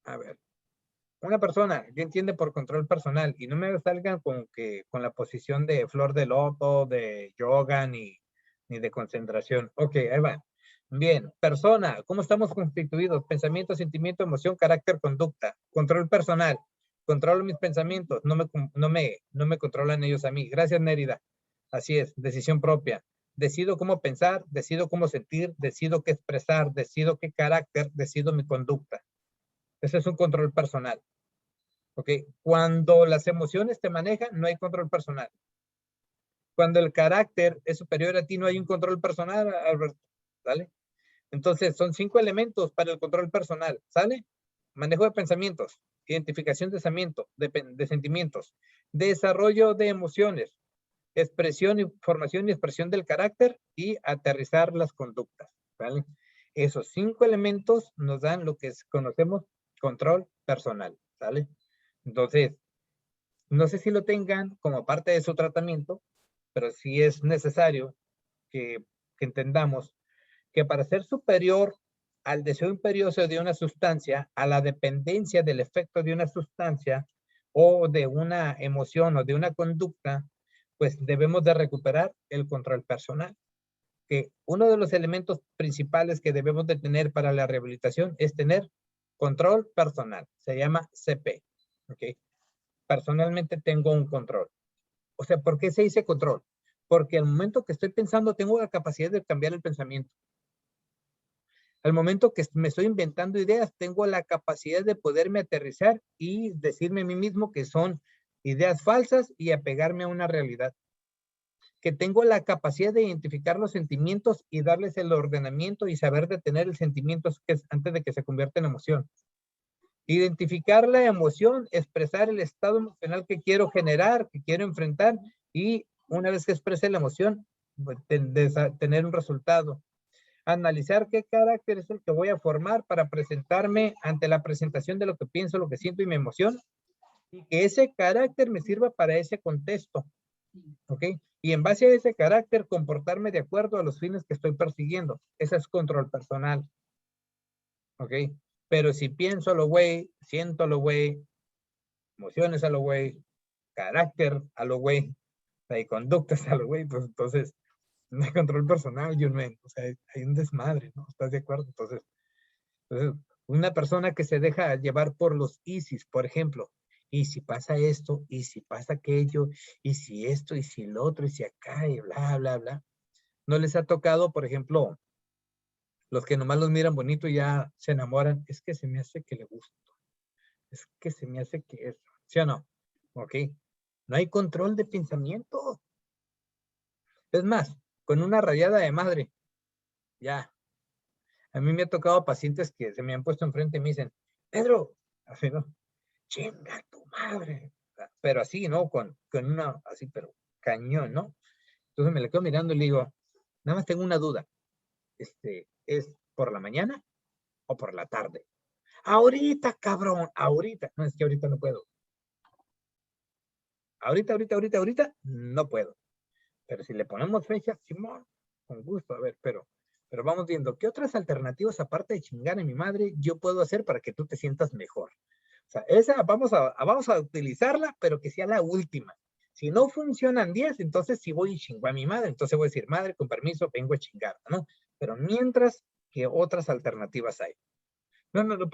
A ver. Una persona que entiende por control personal y no me salgan con la posición de flor de loto, de yoga, ni de concentración. Ok, ahí va. Bien, persona, ¿cómo estamos constituidos? Pensamiento, sentimiento, emoción, carácter, conducta. Control personal. Controlo mis pensamientos, no me controlan ellos a mí. Gracias, Nérida. Así es, decisión propia. Decido cómo pensar, decido cómo sentir, decido qué expresar, decido qué carácter, decido mi conducta. Ese es un control personal. ¿Ok? Cuando las emociones te manejan, no hay control personal. Cuando el carácter es superior a ti, no hay un control personal, Alberto. ¿Sale? Entonces, son 5 elementos para el control personal. ¿Sale? Manejo de pensamientos, identificación de sentimientos, desarrollo de emociones, expresión, formación y expresión del carácter y aterrizar las conductas. ¿Vale? Esos 5 elementos nos dan lo que conocemos control personal. ¿Sale? Entonces, no sé si lo tengan como parte de su tratamiento, pero sí es necesario que entendamos que para ser superior al deseo imperioso de una sustancia, a la dependencia del efecto de una sustancia o de una emoción o de una conducta, pues debemos de recuperar el control personal. Que uno de los elementos principales que debemos de tener para la rehabilitación es tener control personal. Se llama CP. ¿Ok? Personalmente tengo un control. O sea, ¿por qué se dice control? Porque al momento que estoy pensando, tengo la capacidad de cambiar el pensamiento. Al momento que me estoy inventando ideas, tengo la capacidad de poderme aterrizar y decirme a mí mismo que son ideas falsas y apegarme a una realidad. Que tengo la capacidad de identificar los sentimientos y darles el ordenamiento y saber detener el sentimiento antes de que se convierta en emoción. Identificar la emoción, expresar el estado emocional que quiero generar, que quiero enfrentar, y una vez que exprese la emoción, pues, tener un resultado. Analizar qué carácter es el que voy a formar para presentarme ante la presentación de lo que pienso, lo que siento y mi emoción, y que ese carácter me sirva para ese contexto. ¿Ok? Y en base a ese carácter, comportarme de acuerdo a los fines que estoy persiguiendo. Ese es control personal. ¿Ok? Pero si pienso a lo güey, siento a lo güey, emociones a lo güey, carácter a lo güey, y conductas a lo güey, pues entonces no hay control personal, o sea, hay un desmadre, ¿no? ¿Estás de acuerdo? Entonces, una persona que se deja llevar por los ISIS, por ejemplo, y si pasa esto, y si pasa aquello, y si esto, y si lo otro, y si acá, y bla, bla, bla. ¿No les ha tocado, por ejemplo, los que nomás los miran bonito y ya se enamoran? Es que se me hace que le gusto. Es que se me hace que eso. ¿Sí o no? Ok. No hay control de pensamiento. Es más, con una rayada de madre, ya. A mí me ha tocado pacientes que se me han puesto enfrente y me dicen, Pedro, así, ¿no? Chinga tu madre. Pero así, ¿no? Con una, así, pero cañón, ¿no? Entonces me le quedo mirando y le digo, nada más tengo una duda. ¿Es por la mañana o por la tarde? Ahorita, cabrón, ahorita. No, es que ahorita no puedo. Ahorita, no puedo. Pero si le ponemos fecha, Simón, con gusto, a ver, pero vamos viendo, ¿qué otras alternativas aparte de chingar a mi madre yo puedo hacer para que tú te sientas mejor? O sea, esa vamos a utilizarla, pero que sea la última. Si no funcionan 10, entonces si voy y chingo a mi madre, entonces voy a decir, madre, con permiso, vengo a chingar, ¿no? Pero mientras, ¿qué otras alternativas hay? No, le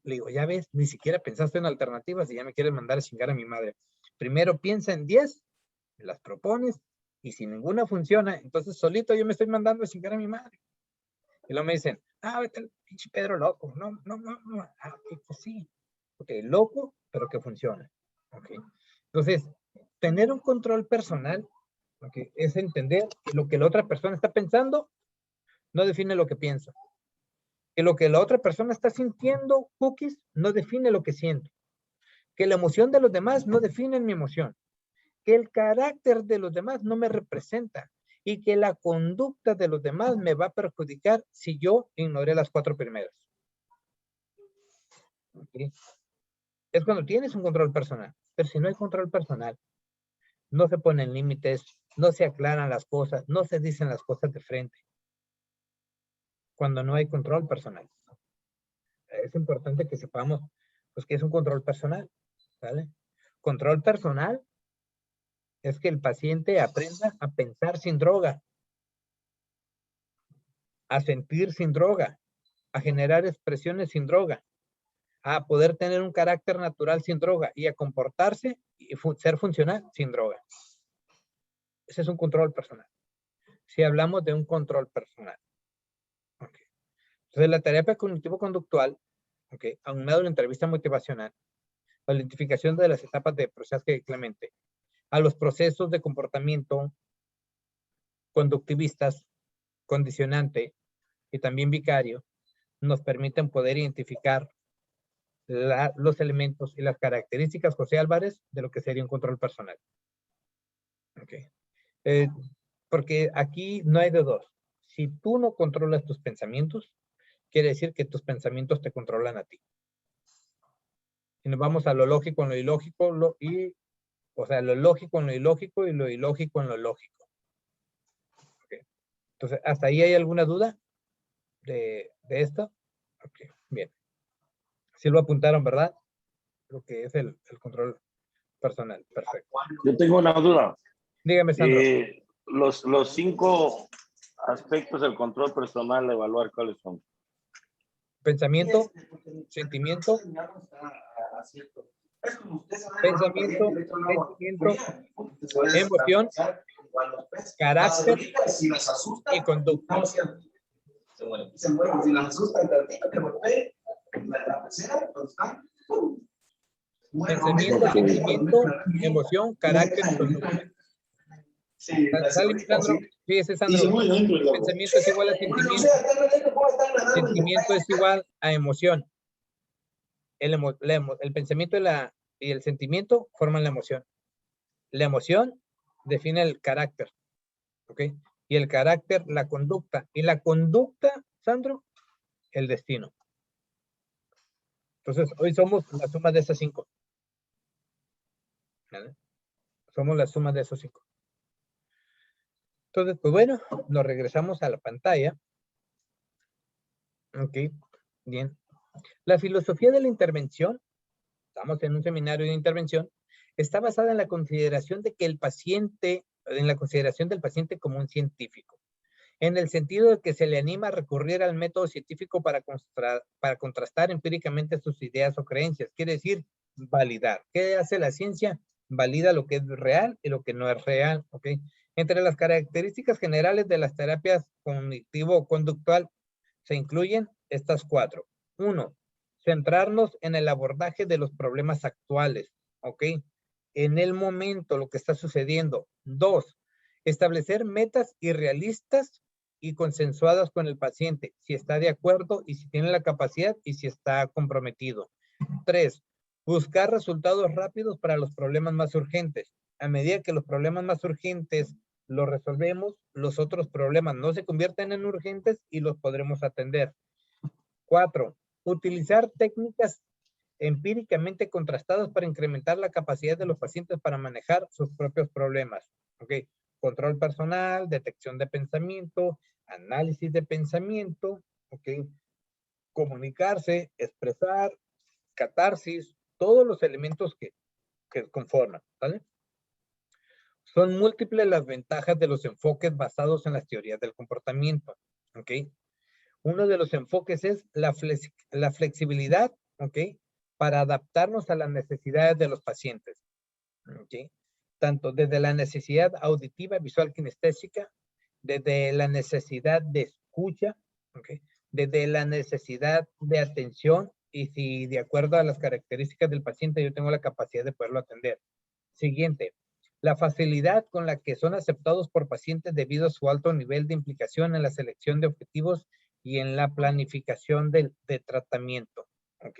digo, ya ves, ni siquiera pensaste en alternativas y ya me quieres mandar a chingar a mi madre. Primero piensa en 10, las propones, y si ninguna funciona, entonces solito yo me estoy mandando a chingar a mi madre. Y luego me dicen, vete el pinche Pedro loco. No. Ok, pues sí. Ok, loco, pero que funcione. Ok. Entonces, tener un control personal, okay, es entender que lo que la otra persona está pensando no define lo que pienso. Que lo que la otra persona está sintiendo, cookies, no define lo que siento. Que la emoción de los demás no define mi emoción. Que el carácter de los demás no me representa y que la conducta de los demás me va a perjudicar si yo ignoré las 4 primeras. ¿Okay? Es cuando tienes un control personal, pero si no hay control personal, no se ponen límites, no se aclaran las cosas, no se dicen las cosas de frente. Cuando no hay control personal. Es importante que sepamos, pues, que es un control personal, ¿vale? Control personal es que el paciente aprenda a pensar sin droga, a sentir sin droga, a generar expresiones sin droga, a poder tener un carácter natural sin droga y a comportarse y ser funcional sin droga. Ese es un control personal. Si hablamos de un control personal. Okay. Entonces, la terapia cognitivo-conductual, okay, aunado a la entrevista motivacional, la identificación de las etapas de proceso de Clemente, a los procesos de comportamiento conductivistas, condicionante y también vicario, nos permiten poder identificar los elementos y las características, José Álvarez, de lo que sería un control personal. Okay. Porque aquí no hay de dos. Si tú no controlas tus pensamientos, quiere decir que tus pensamientos te controlan a ti. Si nos vamos a lo lógico en lo ilógico, o sea, lo lógico en lo ilógico y lo ilógico en lo lógico. Okay. Entonces, ¿hasta ahí hay alguna duda de esto? Okay, bien. Sí lo apuntaron, ¿verdad? Lo que es el control personal. Perfecto. Yo tengo una duda. Dígame, Sandro. Los 5 aspectos del control personal, evaluar cuáles son. Pensamiento, sentimiento, pensamiento, emoción, carácter y conducta. Pensamiento, sentimiento, emoción, carácter y conducta. ¿Sale, Sandro? Fíjese, Sandro. Pensamiento es igual a sentimiento. Sentimiento es igual a emoción. El pensamiento y el sentimiento forman la emoción. La emoción define el carácter. ¿Ok? Y el carácter, la conducta. Y la conducta, Sandro, el destino. Entonces, hoy somos la suma de esas 5. ¿Vale? Somos la suma de esos 5. Entonces, pues bueno, nos regresamos a la pantalla. Ok, bien. La filosofía de la intervención, estamos en un seminario de intervención, está basada en la consideración de que el paciente, en la consideración del paciente como un científico, en el sentido de que se le anima a recurrir al método científico para contrastar empíricamente sus ideas o creencias. Quiere decir, validar. ¿Qué hace la ciencia? Valida lo que es real y lo que no es real, ¿ok? Entre las características generales de las terapias cognitivo-conductual se incluyen estas 4. 1. Centrarnos en el abordaje de los problemas actuales, ¿ok? En el momento, lo que está sucediendo. 2. Establecer metas irrealistas y consensuadas con el paciente, si está de acuerdo y si tiene la capacidad y si está comprometido. 3. Buscar resultados rápidos para los problemas más urgentes. A medida que los problemas más urgentes los resolvemos, los otros problemas no se convierten en urgentes y los podremos atender. 4. Utilizar técnicas empíricamente contrastadas para incrementar la capacidad de los pacientes para manejar sus propios problemas. ¿Ok? Control personal, detección de pensamiento, análisis de pensamiento, ¿ok? Comunicarse, expresar, catarsis, todos los elementos que conforman, ¿vale? Son múltiples las ventajas de los enfoques basados en las teorías del comportamiento, ¿ok? Uno de los enfoques es la flexibilidad, ¿ok? Para adaptarnos a las necesidades de los pacientes, ¿ok? Tanto desde la necesidad auditiva, visual, kinestésica, desde la necesidad de escucha, ¿ok? Desde la necesidad de atención y si de acuerdo a las características del paciente yo tengo la capacidad de poderlo atender. Siguiente, la facilidad con la que son aceptados por pacientes debido a su alto nivel de implicación en la selección de objetivos y en la planificación de tratamiento, ¿ok?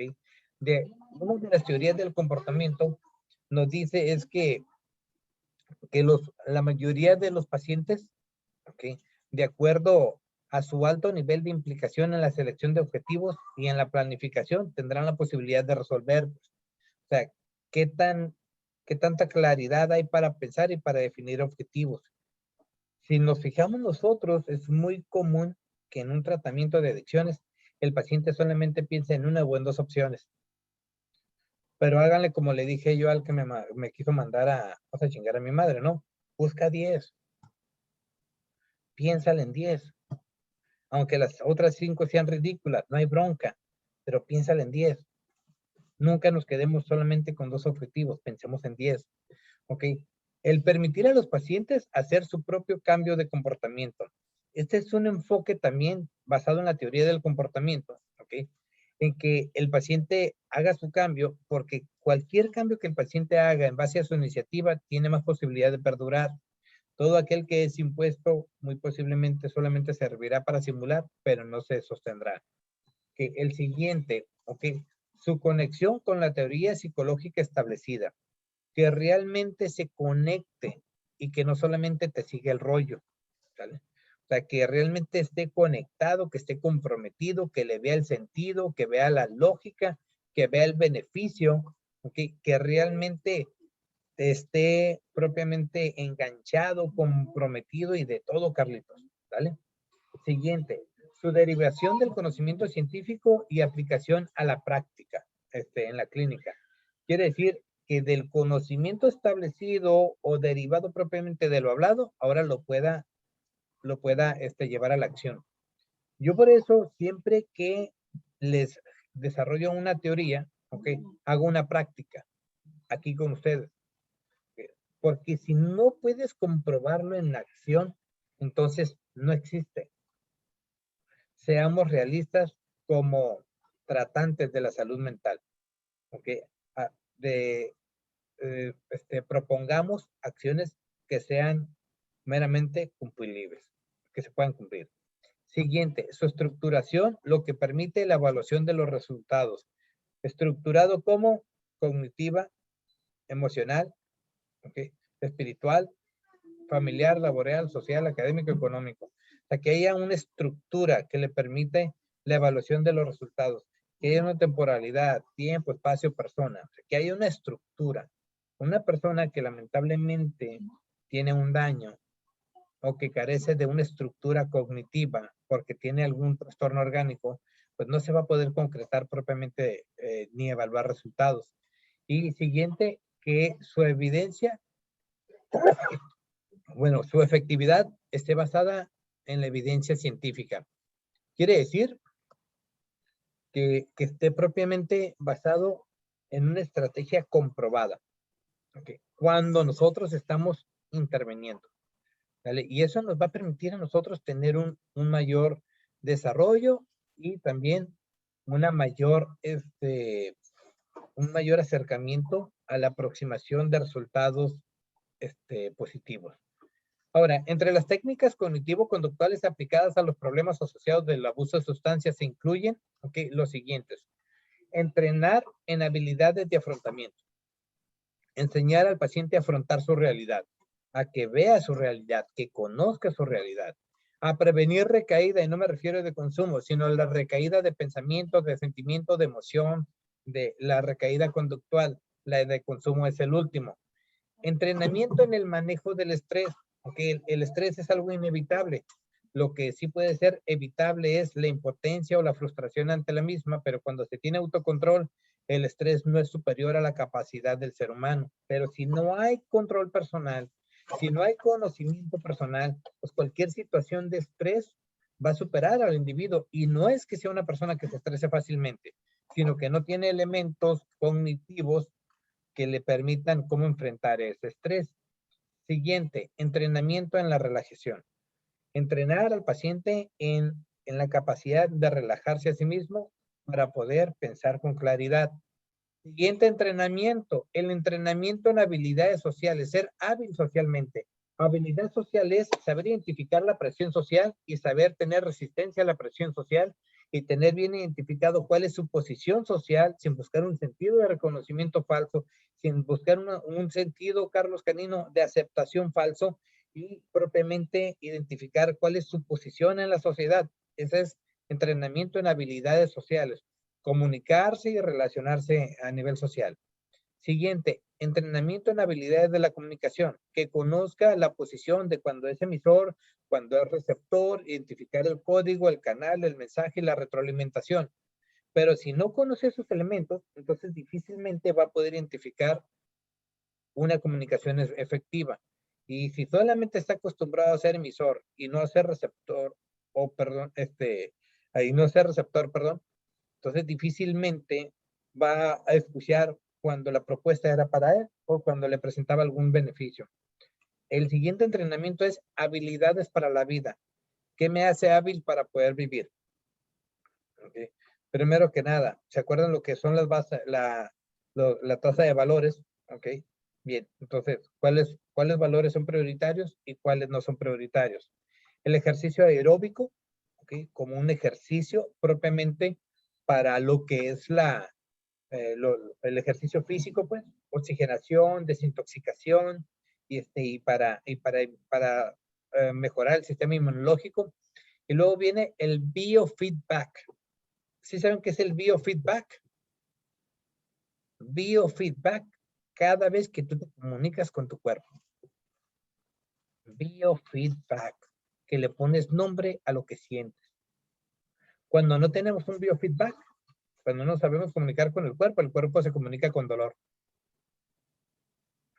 Una de las teorías del comportamiento nos dice es que la mayoría de los pacientes, ¿ok? De acuerdo a su alto nivel de implicación en la selección de objetivos y en la planificación, tendrán la posibilidad de resolver. O sea, ¿qué tanta claridad hay para pensar y para definir objetivos? Si nos fijamos nosotros, es muy común que en un tratamiento de adicciones, el paciente solamente piense en una o en 2 opciones. Pero háganle como le dije yo al que me quiso mandar a chingar a mi madre, ¿no? Busca 10. Piénsale en 10. Aunque las otras 5 sean ridículas, no hay bronca, pero piénsale en 10. Nunca nos quedemos solamente con 2 objetivos, pensemos en 10. ¿Ok? El permitir a los pacientes hacer su propio cambio de comportamiento. Este es un enfoque también basado en la teoría del comportamiento, ¿ok? En que el paciente haga su cambio, porque cualquier cambio que el paciente haga en base a su iniciativa tiene más posibilidad de perdurar. Todo aquel que es impuesto muy posiblemente solamente servirá para simular, pero no se sostendrá. Que el siguiente, ¿ok? Su conexión con la teoría psicológica establecida. Que realmente se conecte y que no solamente te siga el rollo, ¿sale? O sea, que realmente esté conectado, que esté comprometido, que le vea el sentido, que vea la lógica, que vea el beneficio, ¿okay? Que realmente esté propiamente enganchado, comprometido y de todo, Carlitos, ¿vale? Siguiente, su derivación del conocimiento científico y aplicación a la práctica, en la clínica. Quiere decir que del conocimiento establecido o derivado propiamente de lo hablado, ahora lo pueda llevar a la acción. Yo por eso, siempre que les desarrollo una teoría, okay, hago una práctica aquí con ustedes. Porque si no puedes comprobarlo en la acción, entonces no existe. Seamos realistas como tratantes de la salud mental. ¿Okay? Propongamos acciones que sean meramente cumplibles, que se puedan cumplir. Siguiente, su estructuración, lo que permite la evaluación de los resultados. Estructurado como cognitiva, emocional, ¿okay? Espiritual, familiar, laboral, social, académico, económico. O sea, que haya una estructura que le permite la evaluación de los resultados, que haya una temporalidad, tiempo, espacio, persona, o sea, que haya una estructura. Una persona que lamentablemente tiene un daño, o que carece de una estructura cognitiva porque tiene algún trastorno orgánico, pues no se va a poder concretar propiamente ni evaluar resultados. Y siguiente, que su evidencia, bueno, su efectividad esté basada en la evidencia científica. Quiere decir que esté propiamente basado en una estrategia comprobada. Okay. Cuando nosotros estamos interviniendo. ¿Vale? Y eso nos va a permitir a nosotros tener un mayor desarrollo y también una mayor, un mayor acercamiento a la aproximación de resultados positivos. Ahora, entre las técnicas cognitivo-conductuales aplicadas a los problemas asociados del abuso de sustancias se incluyen los siguientes. Entrenar en habilidades de afrontamiento. Enseñar al paciente a afrontar su realidad, a que vea su realidad, que conozca su realidad, a prevenir recaída, y no me refiero de consumo, sino a la recaída de pensamiento, de sentimiento, de emoción, de la recaída conductual. La de consumo es el último. Entrenamiento en el manejo del estrés, porque el estrés es algo inevitable. Lo que sí puede ser evitable es la impotencia o la frustración ante la misma, pero cuando se tiene autocontrol, el estrés no es superior a la capacidad del ser humano. Pero si no hay control personal, si no hay conocimiento personal, pues cualquier situación de estrés va a superar al individuo. Y no es que sea una persona que se estrese fácilmente, sino que no tiene elementos cognitivos que le permitan cómo enfrentar ese estrés. Siguiente, entrenamiento en la relajación. Entrenar al paciente en la capacidad de relajarse a sí mismo para poder pensar con claridad. Siguiente entrenamiento, el entrenamiento en habilidades sociales, ser hábil socialmente. Habilidad social es saber identificar la presión social y saber tener resistencia a la presión social y tener bien identificado cuál es su posición social sin buscar un sentido de reconocimiento falso, sin buscar un sentido, Carlos Canino, de aceptación falso y propiamente identificar cuál es su posición en la sociedad. Ese es entrenamiento en habilidades sociales. Comunicarse y relacionarse a nivel social. Siguiente, entrenamiento en habilidades de la comunicación, que conozca la posición de cuando es emisor, cuando es receptor, identificar el código, el canal, el mensaje y la retroalimentación. Pero si no conoce esos elementos, entonces difícilmente va a poder identificar una comunicación efectiva. Y si solamente está acostumbrado a ser emisor y no a ser receptor, entonces difícilmente va a escuchar cuando la propuesta era para él o cuando le presentaba algún beneficio. El siguiente entrenamiento es habilidades para la vida. ¿Qué me hace hábil para poder vivir? Okay. Primero que nada, ¿se acuerdan lo que son las bases, la tasa de valores? Ok. Bien, entonces, ¿cuáles valores son prioritarios y cuáles no son prioritarios? El ejercicio aeróbico, okay, como un ejercicio propiamente para lo que es el ejercicio físico, pues, oxigenación, desintoxicación, y para mejorar el sistema inmunológico. Y luego viene el biofeedback. ¿Sí saben qué es el biofeedback? Biofeedback, cada vez que tú te comunicas con tu cuerpo. Biofeedback, que le pones nombre a lo que sientes. Cuando no tenemos un biofeedback, cuando no sabemos comunicar con el cuerpo se comunica con dolor.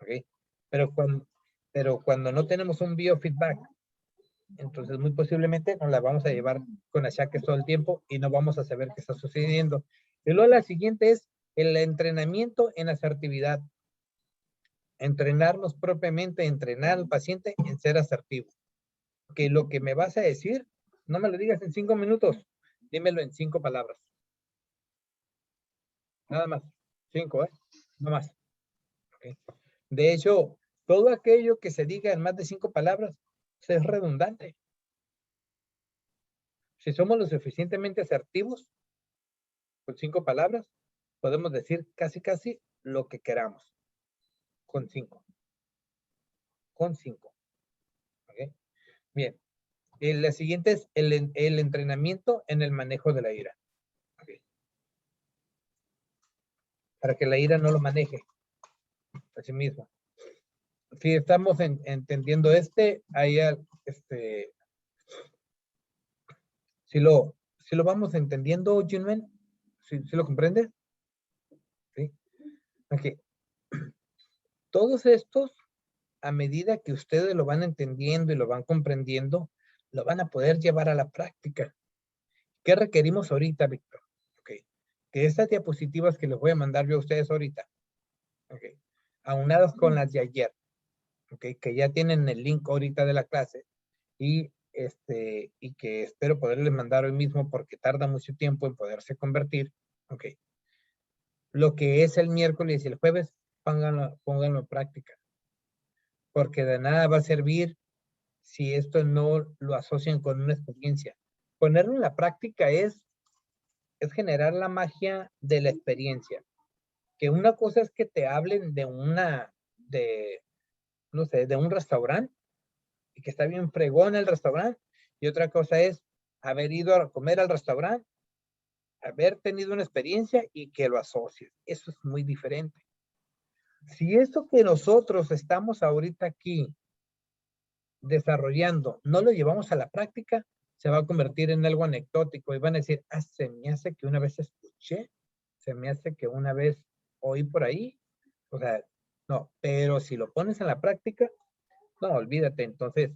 ¿Okay? Pero cuando no tenemos un biofeedback, entonces muy posiblemente nos la vamos a llevar con achaques todo el tiempo y no vamos a saber qué está sucediendo. Y luego la siguiente es el entrenamiento en asertividad. Entrenarnos propiamente, entrenar al paciente en ser asertivo. Que lo que me vas a decir, no me lo digas en 5 minutos, dímelo en 5 palabras. Nada más. 5, no más. Okay. De hecho, todo aquello que se diga en más de 5 palabras es redundante. Si somos lo suficientemente asertivos, con 5 palabras, podemos decir casi lo que queramos. Con 5. Con 5. ¿Okay? Bien. La siguiente es el entrenamiento en el manejo de la ira. Okay. Para que la ira no lo maneje a sí mismo. si estamos entendiendo ahí si lo vamos entendiendo, Junmen, ¿sí lo comprendes? Sí. Ok. Todos estos, a medida que ustedes lo van entendiendo y lo van comprendiendo, lo van a poder llevar a la práctica. ¿Qué requerimos ahorita, Víctor? Okay. Que estas diapositivas que les voy a mandar yo a ustedes ahorita, okay, aunadas con las de ayer, okay, que ya tienen el link ahorita de la clase, y que espero poderles mandar hoy mismo porque tarda mucho tiempo en poderse convertir, okay. Lo que es el miércoles y el jueves, pónganlo en práctica. Porque de nada va a servir si esto no lo asocian con una experiencia. Ponerlo en la práctica es generar la magia de la experiencia. Que una cosa es que te hablen de no sé, de un restaurante y que está bien fregón el restaurante, y otra cosa es haber ido a comer al restaurante, haber tenido una experiencia y que lo asocies. Eso es muy diferente. Si esto que nosotros estamos ahorita aquí desarrollando no lo llevamos a la práctica, se va a convertir en algo anecdótico y van a decir, se me hace que una vez escuché, se me hace que una vez oí por ahí. O sea, no, pero si lo pones en la práctica, no, olvídate. Entonces,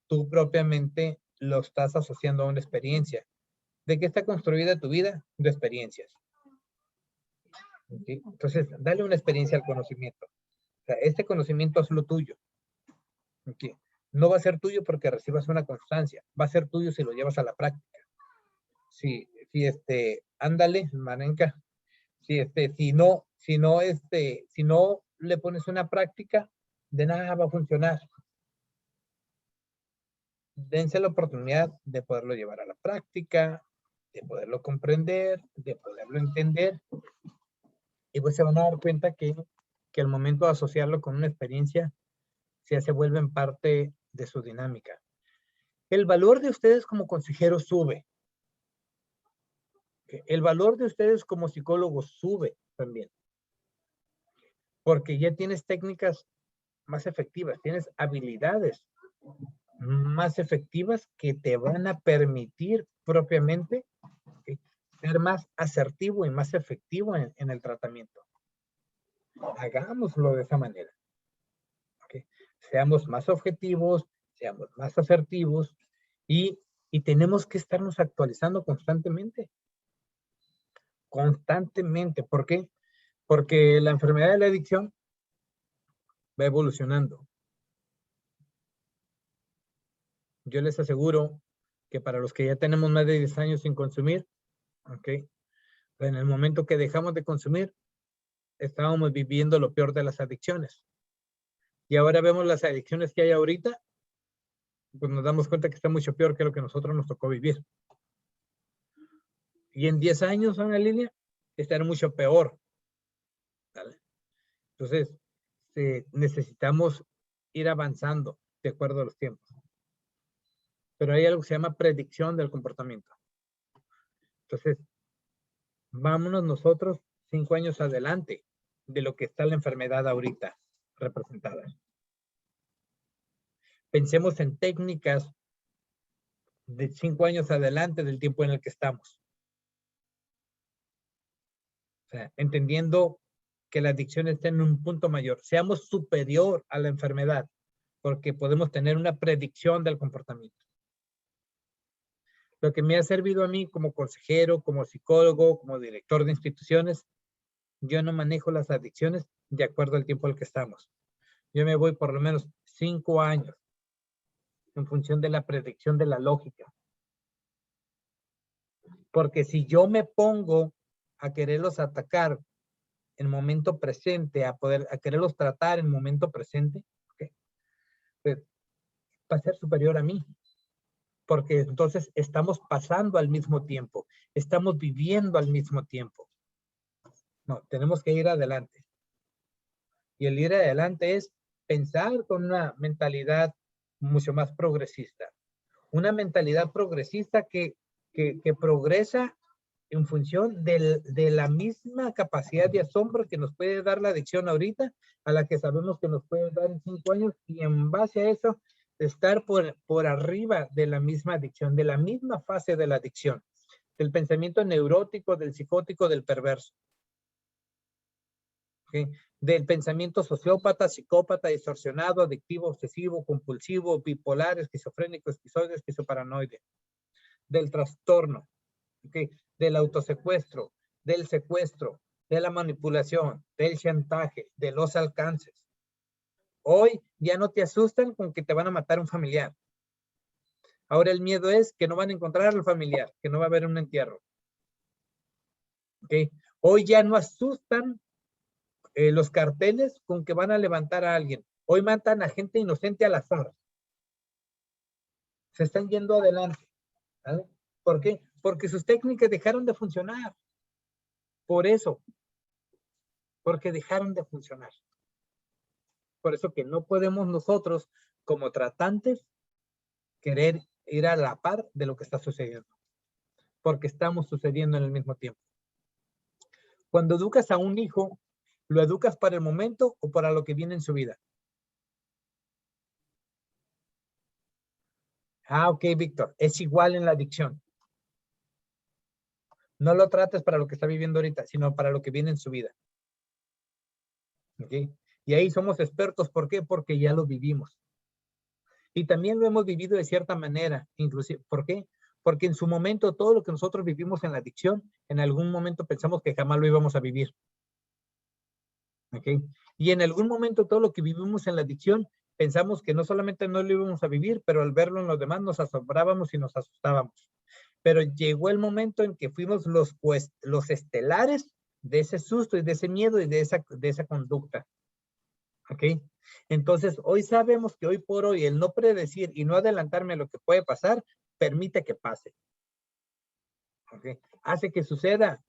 tú propiamente lo estás asociando a una experiencia. ¿De qué está construida tu vida? De experiencias. ¿Okay? Entonces, dale una experiencia al conocimiento. O sea, este conocimiento es lo tuyo. ¿Okay? No va a ser tuyo porque recibas una constancia. Va a ser tuyo si lo llevas a la práctica. Si ándale, Marenka. Si no le pones una práctica, de nada va a funcionar. Dense la oportunidad de poderlo llevar a la práctica, de poderlo comprender, de poderlo entender. Y pues se van a dar cuenta que al momento de asociarlo con una experiencia, se vuelven parte de su dinámica. El valor de ustedes como consejeros sube. El valor de ustedes como psicólogos sube también. Porque ya tienes técnicas más efectivas, tienes habilidades más efectivas que te van a permitir propiamente ser más asertivo y más efectivo en el tratamiento. Hagámoslo de esa manera. ¿Okay? Seamos más objetivos, seamos más asertivos y tenemos que estarnos actualizando constantemente. Constantemente. ¿Por qué? Porque la enfermedad de la adicción va evolucionando. Yo les aseguro que para los que ya tenemos más de 10 años sin consumir, ¿ok? En el momento que dejamos de consumir, estábamos viviendo lo peor de las adicciones. Y ahora vemos las adicciones que hay ahorita, pues nos damos cuenta que está mucho peor que lo que nosotros nos tocó vivir. Y en 10 años, Ana Lilia, estará mucho peor. ¿Vale? Entonces, necesitamos ir avanzando de acuerdo a los tiempos. Pero hay algo que se llama predicción del comportamiento. Entonces, vámonos nosotros 5 años adelante de lo que está la enfermedad ahorita representada. Pensemos en técnicas de 5 años adelante del tiempo en el que estamos. O sea, entendiendo que la adicción está en un punto mayor. Seamos superior a la enfermedad porque podemos tener una predicción del comportamiento. Lo que me ha servido a mí como consejero, como psicólogo, como director de instituciones, yo no manejo las adicciones de acuerdo al tiempo al que estamos. Yo me voy por lo menos 5 años en función de la predicción de la lógica. Porque si yo me pongo a quererlos atacar en momento presente, a quererlos tratar en momento presente, ¿okay? Pues, va a ser superior a mí. Porque entonces estamos pasando al mismo tiempo, estamos viviendo al mismo tiempo. No, tenemos que ir adelante. Y el ir adelante es pensar con una mentalidad mucho más progresista. Una mentalidad progresista que progresa en función de la misma capacidad de asombro que nos puede dar la adicción ahorita, a la que sabemos que nos puede dar en 5 años, y en base a eso, estar por arriba de la misma adicción, de la misma fase de la adicción, del pensamiento neurótico, del psicótico, del perverso. ¿Okay? Del pensamiento sociópata, psicópata, distorsionado, adictivo, obsesivo, compulsivo, bipolar, esquizofrénico, esquizoide, esquizoparanoide. Del trastorno, ¿okay? Del autosecuestro, del secuestro, de la manipulación, del chantaje, de los alcances. Hoy ya no te asustan con que te van a matar un familiar. Ahora el miedo es que no van a encontrar al familiar, que no va a haber un entierro. ¿Okay? Hoy ya no asustan los carteles con que van a levantar a alguien. Hoy matan a gente inocente al azar. Se están yendo adelante. ¿Vale? ¿Por qué? Porque sus técnicas dejaron de funcionar. Por eso. Porque dejaron de funcionar. Por eso que no podemos nosotros, como tratantes, querer ir a la par de lo que está sucediendo. Porque estamos sucediendo en el mismo tiempo. Cuando educas a un hijo, ¿lo educas para el momento o para lo que viene en su vida? Ah, ok, Víctor. Es igual en la adicción. No lo trates para lo que está viviendo ahorita, sino para lo que viene en su vida. ¿Ok? Y ahí somos expertos. ¿Por qué? Porque ya lo vivimos. Y también lo hemos vivido de cierta manera. Inclusive, ¿por qué? Porque en su momento todo lo que nosotros vivimos en la adicción, en algún momento pensamos que jamás lo íbamos a vivir. ¿Okay? Y en algún momento todo lo que vivimos en la adicción, pensamos que no solamente no lo íbamos a vivir, pero al verlo en los demás nos asombrábamos y nos asustábamos. Pero llegó el momento en que fuimos los estelares de ese susto y de ese miedo y de esa conducta. ¿Ok? Entonces, hoy sabemos que hoy por hoy el no predecir y no adelantarme a lo que puede pasar, permite que pase. ¿Ok? Hace que suceda.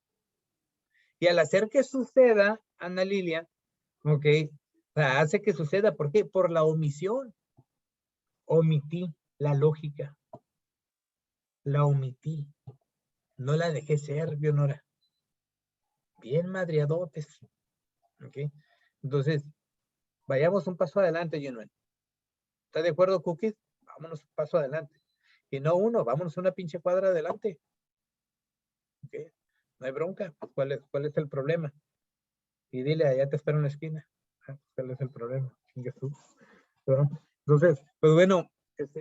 Y al hacer que suceda, Ana Lilia, ok, hace que suceda. ¿Por qué? Por la omisión. Omití la lógica. La omití. No la dejé ser, Leonora. Bien madreadotes. Ok. Entonces, vayamos un paso adelante, Genuine. ¿Está de acuerdo, Cookies? Vámonos un paso adelante. Y no uno, vámonos una pinche cuadra adelante. Ok. No hay bronca. ¿Cuál es el problema? Y dile, allá te espero en la esquina. ¿Cuál es el problema? Entonces, pues bueno,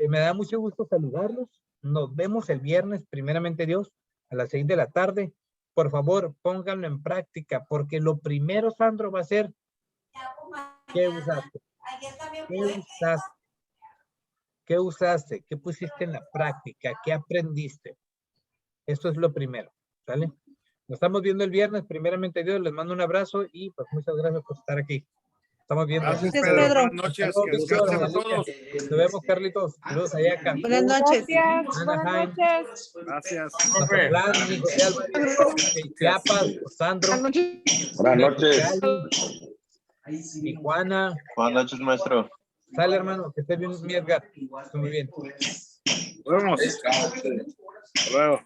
me da mucho gusto saludarlos. Nos vemos el viernes, primeramente Dios, a las 6 de la tarde. Por favor, pónganlo en práctica, porque lo primero, Sandro, va a ser ¿qué usaste? ¿Qué usaste? ¿Qué usaste? ¿Qué pusiste en la práctica? ¿Qué aprendiste? Esto es lo primero, ¿sale? Nos estamos viendo el viernes, primeramente Dios, les mando un abrazo y pues muchas gracias por estar aquí. Estamos viendo. Gracias, Pedro. Buenas noches, que descansen a todos. Nos vemos, Carlitos. Saludos allá acá. Buenas noches. Gracias. Buenas Anaheim. noches. Gracias. Mazatlán, José Álvarez, Chiapas, Sandro, Buenas noches. Buenas noches. Cali, Tijuana. Buenas noches, maestro. Sale, hermano, que esté bien, mi Edgar. Esté muy bien. Nos vemos. Hasta luego.